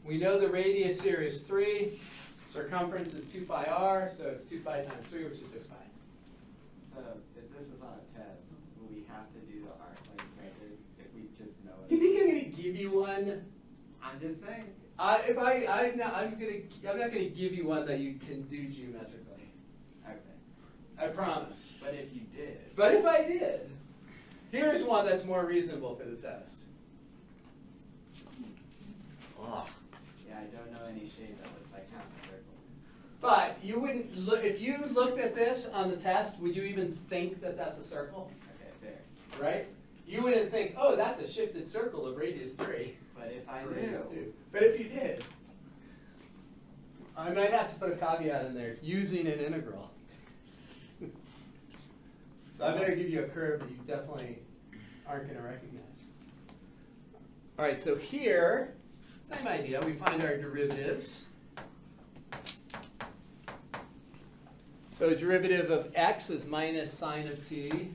we know the radius here is 3. Circumference is 2 pi r, so it's 2 pi times 3, which is 6 pi. So if this is on a test, will we have to do the arc length method if we just know You it? think I'm going to give you one? I'm just saying. I'm not going to give you one that you can do geometrically. Okay. I promise. But if you did. But if I did, here's one that's more reasonable for the test. Ugh. Yeah, I don't know any shape that looks like half a circle. But you wouldn't look, if you looked at this on the test, would you even think that that's a circle? Okay, fair. Right? You wouldn't think, oh, that's a shifted circle of radius 3. But if I or radius knew, 2. But if you did, I might have to put a caveat in there, using an integral. So I better give you a curve that you definitely aren't going to recognize. All right, so here, same idea. We find our derivatives. So derivative of x is minus sine of t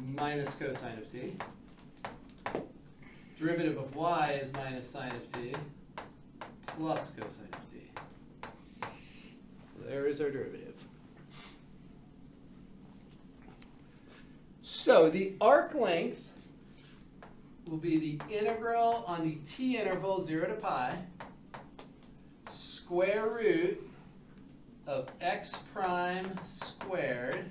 minus cosine of t. Derivative of y is minus sine of t plus cosine of t. There is our derivative. So the arc length will be the integral on the t interval 0 to pi square root of x prime squared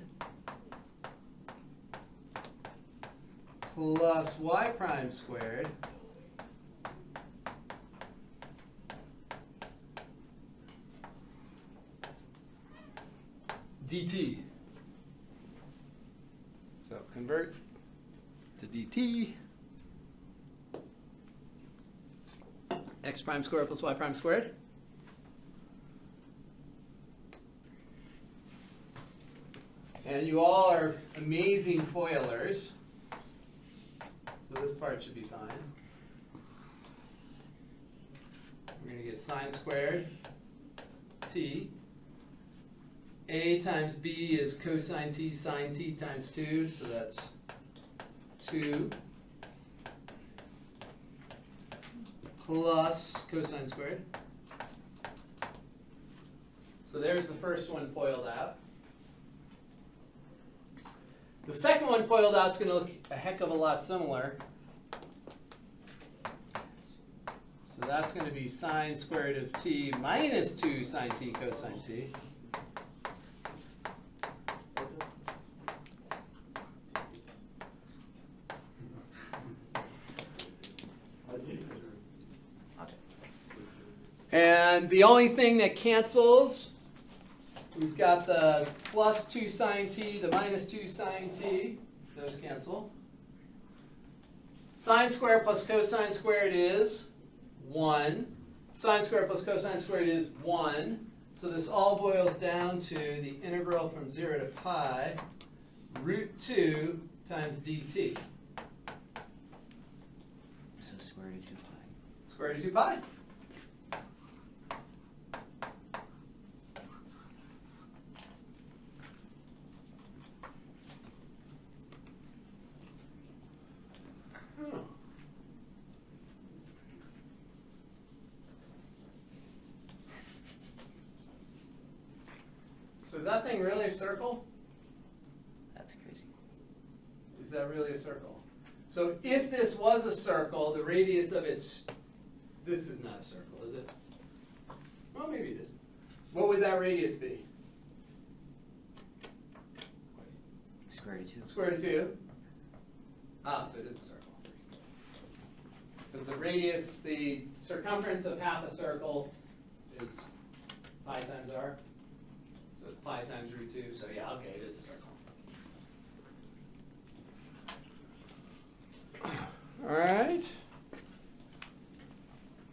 plus y prime squared dt. So convert to dt. X prime squared plus y prime squared. And you all are amazing FOILers, so this part should be fine. We're going to get sine squared t. A times b is cosine t sine t times 2, so that's 2 plus cosine squared. So there's the first one FOILed out. The second one FOILed out is going to look a heck of a lot similar. So that's going to be sine squared of t minus 2 sine t cosine t. And the only thing that cancels, we've got the plus 2 sine t, the minus 2 sine t. Those cancel. Sine squared plus cosine squared is 1. Sine squared plus cosine squared is 1. So this all boils down to the integral from 0 to pi root 2 times dt. So square root of 2 pi. Square root of 2 pi. So is that thing really a circle? That's crazy. Is that really a circle? So if this was a circle, the radius of its, this is not a circle, is it? Well, maybe it is. What would that radius be? Square root of 2. Square root of 2. Ah, so it is a circle. Because the radius, the circumference of half a circle is pi times r. So it's pi times root 2. So yeah, okay, it is a circle. All right.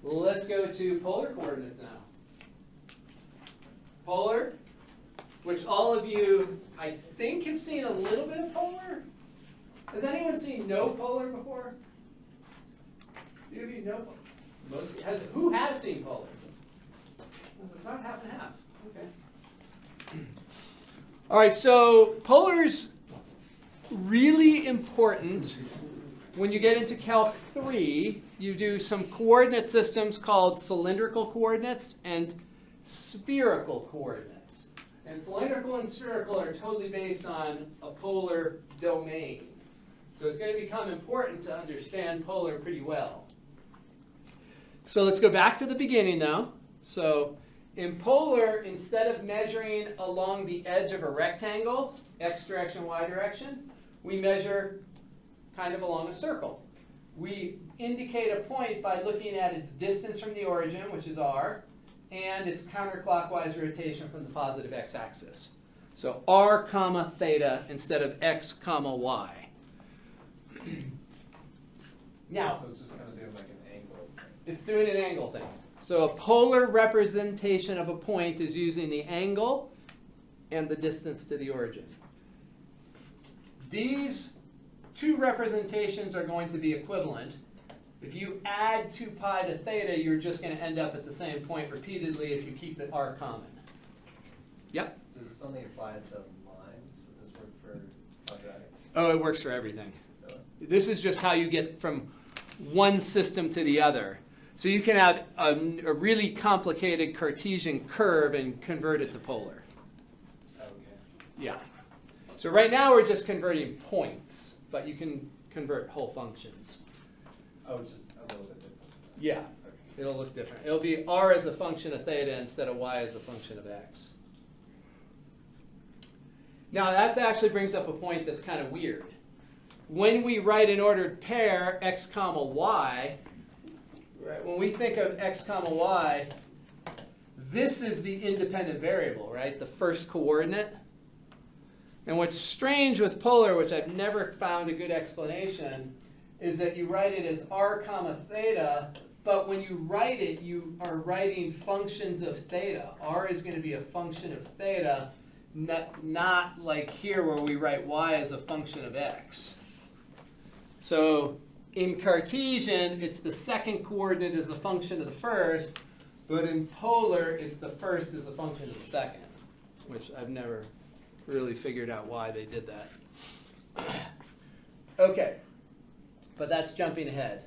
Let's go to polar coordinates now. Polar, which all of you, I think, have seen a little bit of polar. Has anyone seen no polar before? Do you know polar? Most, who has seen polar? It's about half and half. Okay. All right, so polar's really important. When you get into Calc 3, you do some coordinate systems called cylindrical coordinates and spherical coordinates. And cylindrical and spherical are totally based on a polar domain. So it's going to become important to understand polar pretty well. So let's go back to the beginning, though. So in polar, instead of measuring along the edge of a rectangle, x direction, y direction, we measure kind of along a circle. We indicate a point by looking at its distance from the origin, which is r, and its counterclockwise rotation from the positive x-axis. So r comma theta instead of x comma y. Now, So it's just kind of doing like an angle. it's doing an angle thing. So a polar representation of a point is using the angle and the distance to the origin. These two representations are going to be equivalent. If you add 2 pi to theta, you're just going to end up at the same point repeatedly if you keep the r common. Yep. Does this only apply to lines? Would this work for quadratics? Oh, it works for everything. Really? This is just how you get from one system to the other. So you can have a really complicated Cartesian curve and convert it to polar. Okay. Yeah. So right now we're just converting points, but you can convert whole functions. Oh, it's just a little bit different. Yeah, Okay. it'll look different. It'll be r as a function of theta instead of y as a function of x. Now that actually brings up a point that's kind of weird. When we write an ordered pair, x comma y, right, when we think of x comma y, this is the independent variable, right? The first coordinate. And what's strange with polar, which I've never found a good explanation, is that you write it as r comma theta, but when you write it, you are writing functions of theta. R is going to be a function of theta, not like here where we write y as a function of x. So in Cartesian, it's the second coordinate as a function of the first, but in polar, it's the first as a function of the second, which I've never really figured out why they did that. Okay, but that's jumping ahead.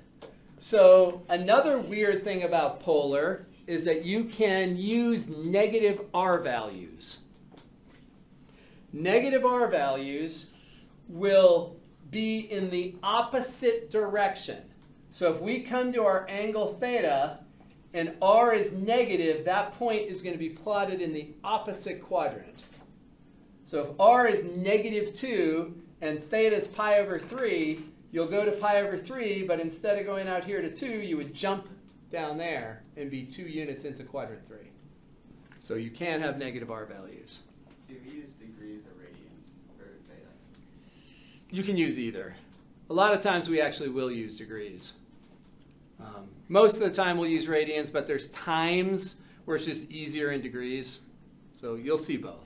So another weird thing about polar is that you can use negative r values. Negative r values will be in the opposite direction. So if we come to our angle theta and r is negative, that point is going to be plotted in the opposite quadrant. So if r is -2 and theta is pi over 3, you'll go to pi over 3, but instead of going out here to 2, you would jump down there and be 2 units into quadrant 3. So you can have negative r values. Do you use degrees or radians for theta? You can use either. A lot of times we actually will use degrees. Most of the time we'll use radians, but there's times where it's just easier in degrees. So you'll see both.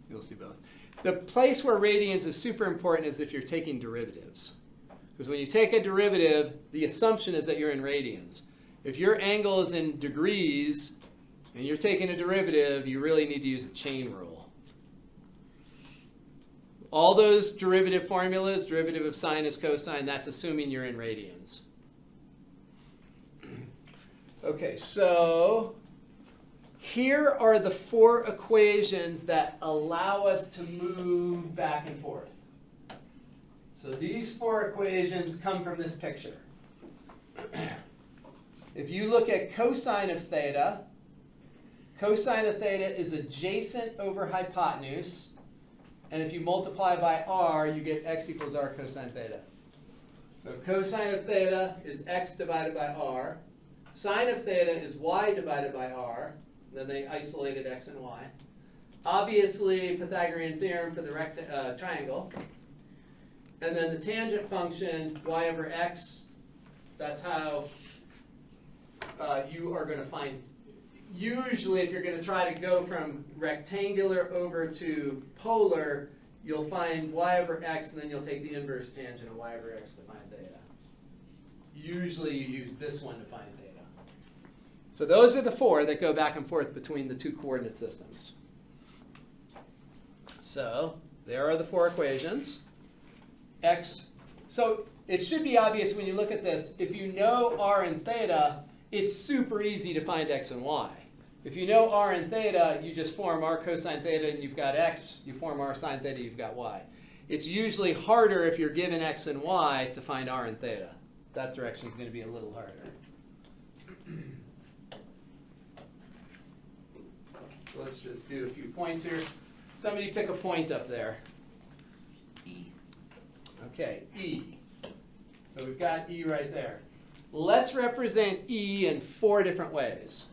You'll see both. The place where radians is super important is if you're taking derivatives. Because when you take a derivative, the assumption is that you're in radians. If your angle is in degrees and you're taking a derivative, you really need to use a chain rule. All those derivative formulas, derivative of sine is cosine, that's assuming you're in radians. Okay, so here are the 4 equations that allow us to move back and forth. So these 4 equations come from this picture. If you look at cosine of theta is adjacent over hypotenuse. And if you multiply by r, you get x equals r cosine theta. So cosine of theta is x divided by r. Sine of theta is y divided by r. Then they isolated x and y. Obviously, Pythagorean theorem for the triangle. And then the tangent function, y over x, that's how you are going to find. Usually, if you're going to try to go from rectangular over to polar, you'll find y over x, and then you'll take the inverse tangent of y over x to find theta. Usually, you use this one to find theta. So those are the 4 that go back and forth between the 2 coordinate systems. So there are the 4 equations. X. So it should be obvious when you look at this. If you know r and theta, it's super easy to find x and y. If you know r and theta, you just form r cosine theta and you've got x. You form r sine theta, you've got y. It's usually harder if you're given x and y to find r and theta. That direction is going to be a little harder. So let's just do a few points here. Somebody pick a point up there. E. Okay, E. So we've got E right there. Let's represent E in 4 different ways.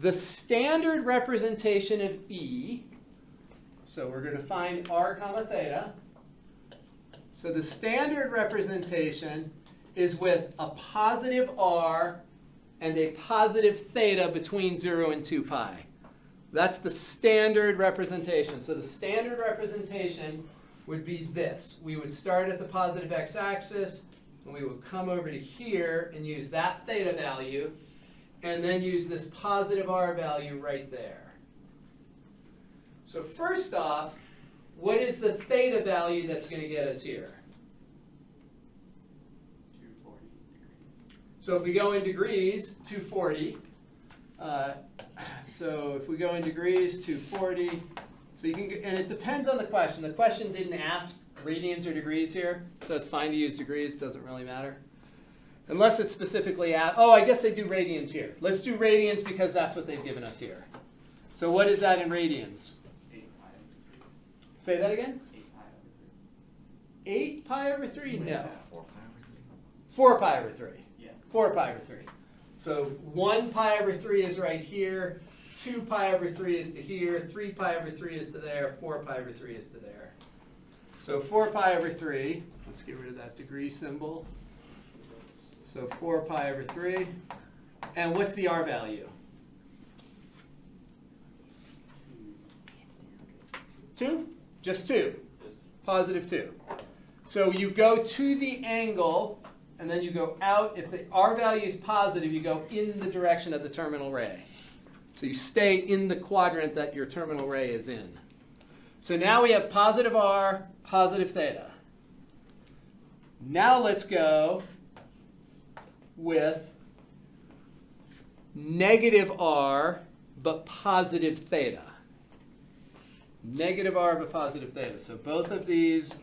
the standard representation of E, so we're going to find r comma theta. So the standard representation is with a positive r and a positive theta between 0 and 2 pi. That's the standard representation. So the standard representation would be this. We would start at the positive x-axis, and we would come over to here and use that theta value, and then use this positive r value right there. So first off, what is the theta value that's going to get us here? 240 degrees. So if we go in degrees, 240. So if we go in degrees, 240. So you can, and it depends on the question. The question didn't ask radians or degrees here, so it's fine to use degrees. Doesn't really matter, unless it's specifically asked. Oh, I guess they do radians here. Let's do radians because that's what they've given us here. So what is that in radians? 8 pi over 3. Say that again. 8 pi over 3. 8 pi over 3? No. 4 pi over 3. 4 pi over 3. Yeah. 4 pi over 3. So 1 pi over 3 is right here. 2 pi over 3 is to here. 3 pi over 3 is to there. 4 pi over 3 is to there. So 4 pi over 3. Let's get rid of that degree symbol. So 4 pi over 3. And what's the r value? 2? Just 2. Positive 2. So you go to the angle, and then you go out. If the r value is positive, you go in the direction of the terminal ray. So you stay in the quadrant that your terminal ray is in. So now we have positive r, positive theta. Now let's go with negative r, but positive theta. Negative r, but positive theta. So both of these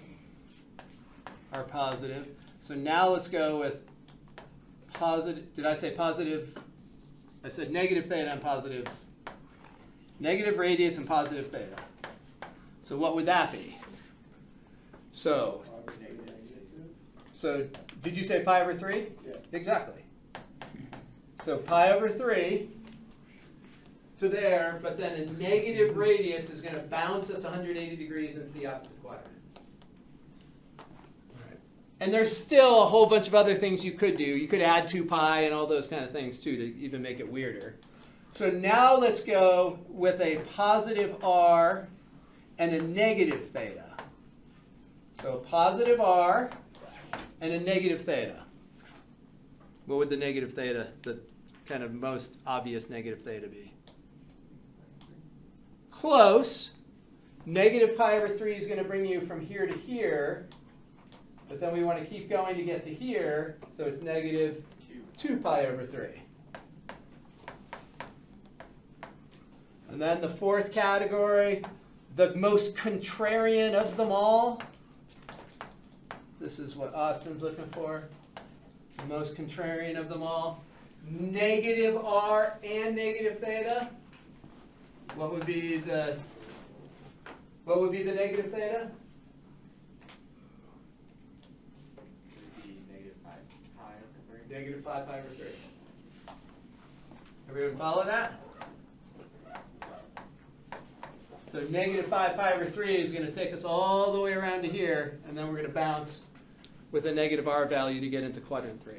are positive. So now let's go with positive. Did I say positive? I said negative theta and positive. Negative radius and positive theta. So what would that be? So did you say pi over 3? Yeah. Exactly. So pi over 3 to there, but then a negative radius is going to bounce us 180 degrees into the opposite quadrant. And there's still a whole bunch of other things you could do. You could add 2 pi and all those kind of things too to even make it weirder. So now let's go with a positive r and a negative theta. So a positive r and a negative theta. What would the negative theta, the kind of most obvious negative theta be? Close. Negative pi over 3 is going to bring you from here to here. But then we want to keep going to get to here, so it's negative 2 pi over 3. And then the fourth category, the most contrarian of them all. This is what Austin's looking for. The most contrarian of them all. Negative r and negative theta. What would be the negative theta? Negative 5 pi over 3. Everyone follow that? So negative 5 pi over 3 is going to take us all the way around to here, and then we're going to bounce with a negative r value to get into quadrant 3.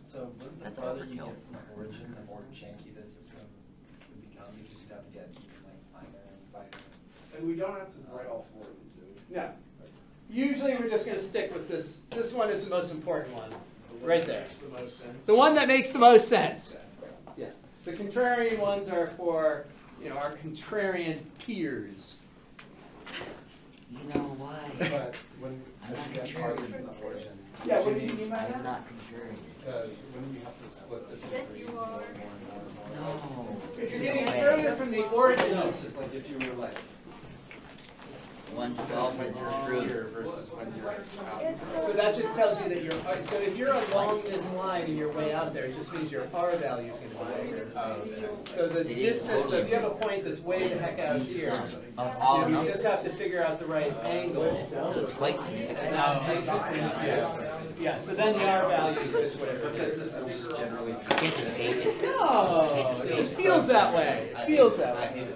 So wouldn't the That's farther you overkill. get from the origin, the more janky the system would become, because you'd have to get like finer and finer. And we don't have to write all 4 of them, do we? No. Usually we're just going to stick with this. This one is the most important one. Right there. Makes the most sense. The one that makes the most sense. Yeah. The contrarian ones are for, our contrarian peers. You know why? But when I'm not you get contrarian. farther from the origin. Yeah, what do you mean by I'm that? not contrarian. Because when you have to split the Yes, degrees, you go are. more and more and more. No. If you're getting further from the origin, No, it's just like if you were like 112 when is you're screwed. here versus when you're out. so that just tells you that so if you're along this line and you're way out there, it just means your r value is going to be bigger. So the distance, so if you have a point that's way the heck out here, Of all you numbers. just have to figure out the right angle. So it's quite significant. And that makes it, yes. Yeah, so then the R value is just whatever it is. Generally. You can't just hate it. No, it feels that way. It feels that way.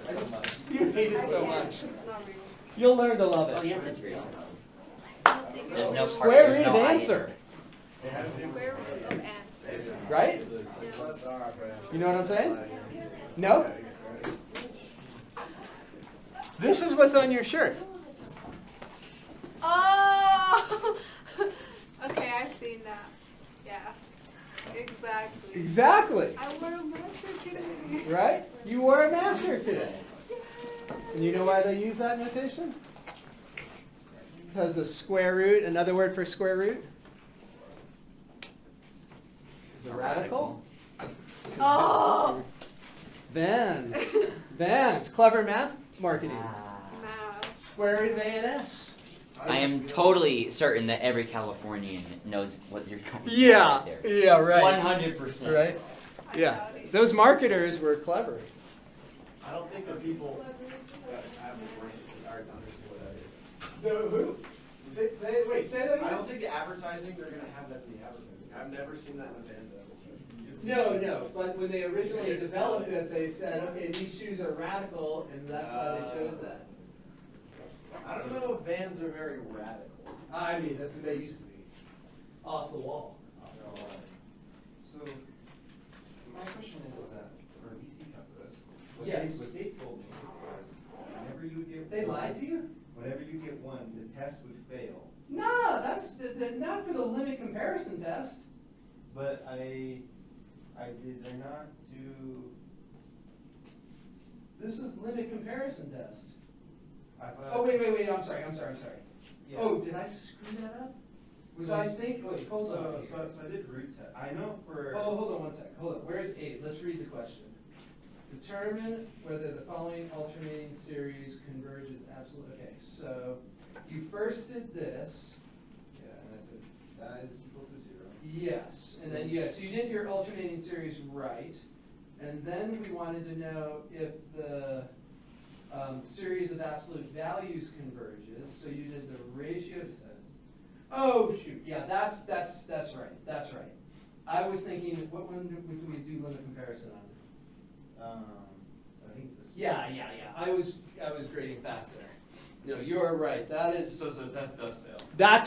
You hate it so much. It's not real. You'll learn to love Oh, it. yes, it's real. I don't think There's it's no Square there's root no of I in it. answer, square root of answer. right? You know what I'm saying? No? This is what's on your shirt. Oh! Okay, I've seen that. Yeah. Exactly. Exactly. I wore a matcha today. Right? You wore a math shirt today. And you know why they use that notation? Because a square root, another word for square root, is a radical. Oh! Vans, clever math marketing. Math. Square root of ANS. I am totally certain that every Californian knows what you're going to Yeah, there. yeah, right. 100%. Right? I Yeah. doubt it. Those marketers were clever. I don't think the people that have the brain are understand what that is. The who? Wait, say that I again? don't think the advertising, they're gonna have that in the advertising. I've never seen that in a Vans advertising. No, but when they originally developed it, they said, okay, these shoes are radical, and that's why they chose that. I don't know if Vans are very radical. I mean, that's what they used to be. Off the wall. So, my question is that for a VC calculus, Yes. what they told me was whenever you get They one- lied to you? Whenever you get one, the test would fail. No, that's not for the limit comparison test. But I did I not do? This is limit comparison test. I thought. Oh, wait, I'm sorry. Yeah. Oh, did I screw that up? Was I think, wait, hold on. So I did root test. I know for. Oh, hold on one sec, hold on. Where's 8? Let's read the question. Determine whether the following alternating series converges absolutely. Okay, so you first did this. Yeah, and I said that is equal to 0. Yes, and then, yes, you did your alternating series right. And then we wanted to know if the series of absolute values converges. So you did the ratio test. Oh, shoot, yeah, that's right. I was thinking, what one do we do limit comparison on? I think it's this. Yeah. I was grading fast there. No, you're right. That is. So the test does fail. That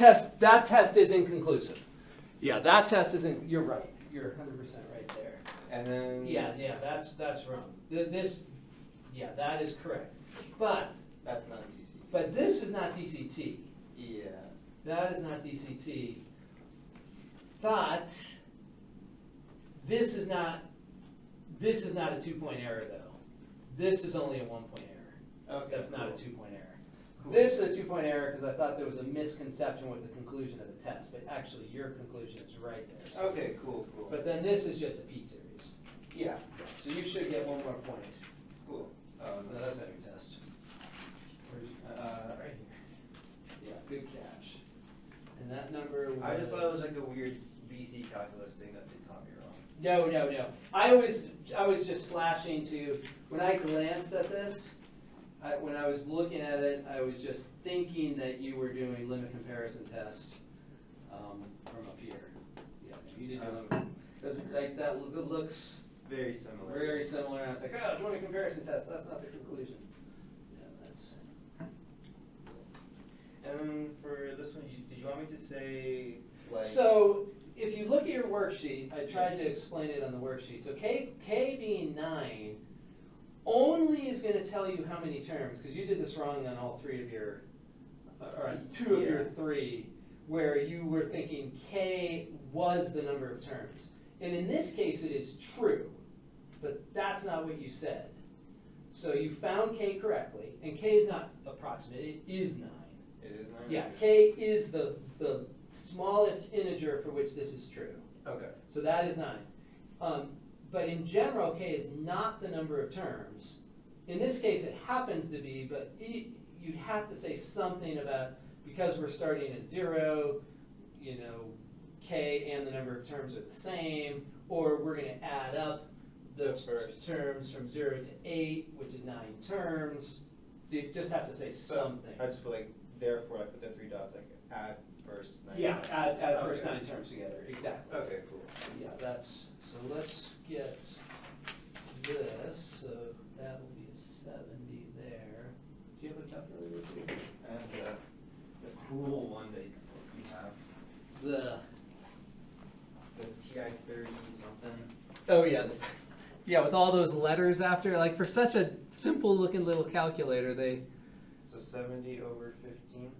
test is inconclusive. Yeah, that test isn't. You're right. You're 100% right there. And then. Yeah, that's wrong. Yeah, that is correct. But That's not DCT. But this is not DCT. Yeah. That is not DCT. But this is not a 2-point error though. This is only a 1-point error. Okay. That's not a cool. 2-point error. Cool. This is a 2-point error because I thought there was a misconception with the conclusion of the test, but actually your conclusion is right there. So- Okay, cool. But then this is just a P series. Yeah, So you should get 1 more point. cool. No, that's not your test. Right here. Yeah, good catch. And that number was. I just thought it was like a weird BC calculus thing that they taught me wrong. No. I was just flashing to, when I glanced at this, when I was looking at it, I was just thinking that you were doing limit comparison test from up here. Yeah, you did your limit. Because like that looks Very similar. very similar. And I was like, oh, limit comparison test. That's not the conclusion. Yeah, that's. And then for this one, did you want me to say like? So if you look at your worksheet, I tried to explain it on the worksheet. So K being 9 only is going to tell you how many terms, because you did this wrong on all 3 of your, or on 2 of your 3, where you were thinking K was the number of terms. And in this case, it is true, but that's not what you said. So you found K correctly, and K is not approximate, it is 9. It is 9? Yeah, K is the smallest integer for which this is true. Okay. So that is 9. But in general, K is not the number of terms. In this case, it happens to be, but you'd have to say something about, because we're starting at 0, K and the number of terms are the same, or we're going to add up the first terms from 0 to 8, which is 9 terms. So you just have to say something. I just put like, therefore I put the 3 dots, like add first 9. Yeah, add Okay. first 9 terms together, exactly. Okay, cool. Yeah, that's, so let's get this, so that will be a 70 there. Do you have a calculator with you? And the cool one that you have, The, the TI 30 something. oh yeah, yeah, with all those letters after, like for such a simple looking little calculator, they, So 70 over 15.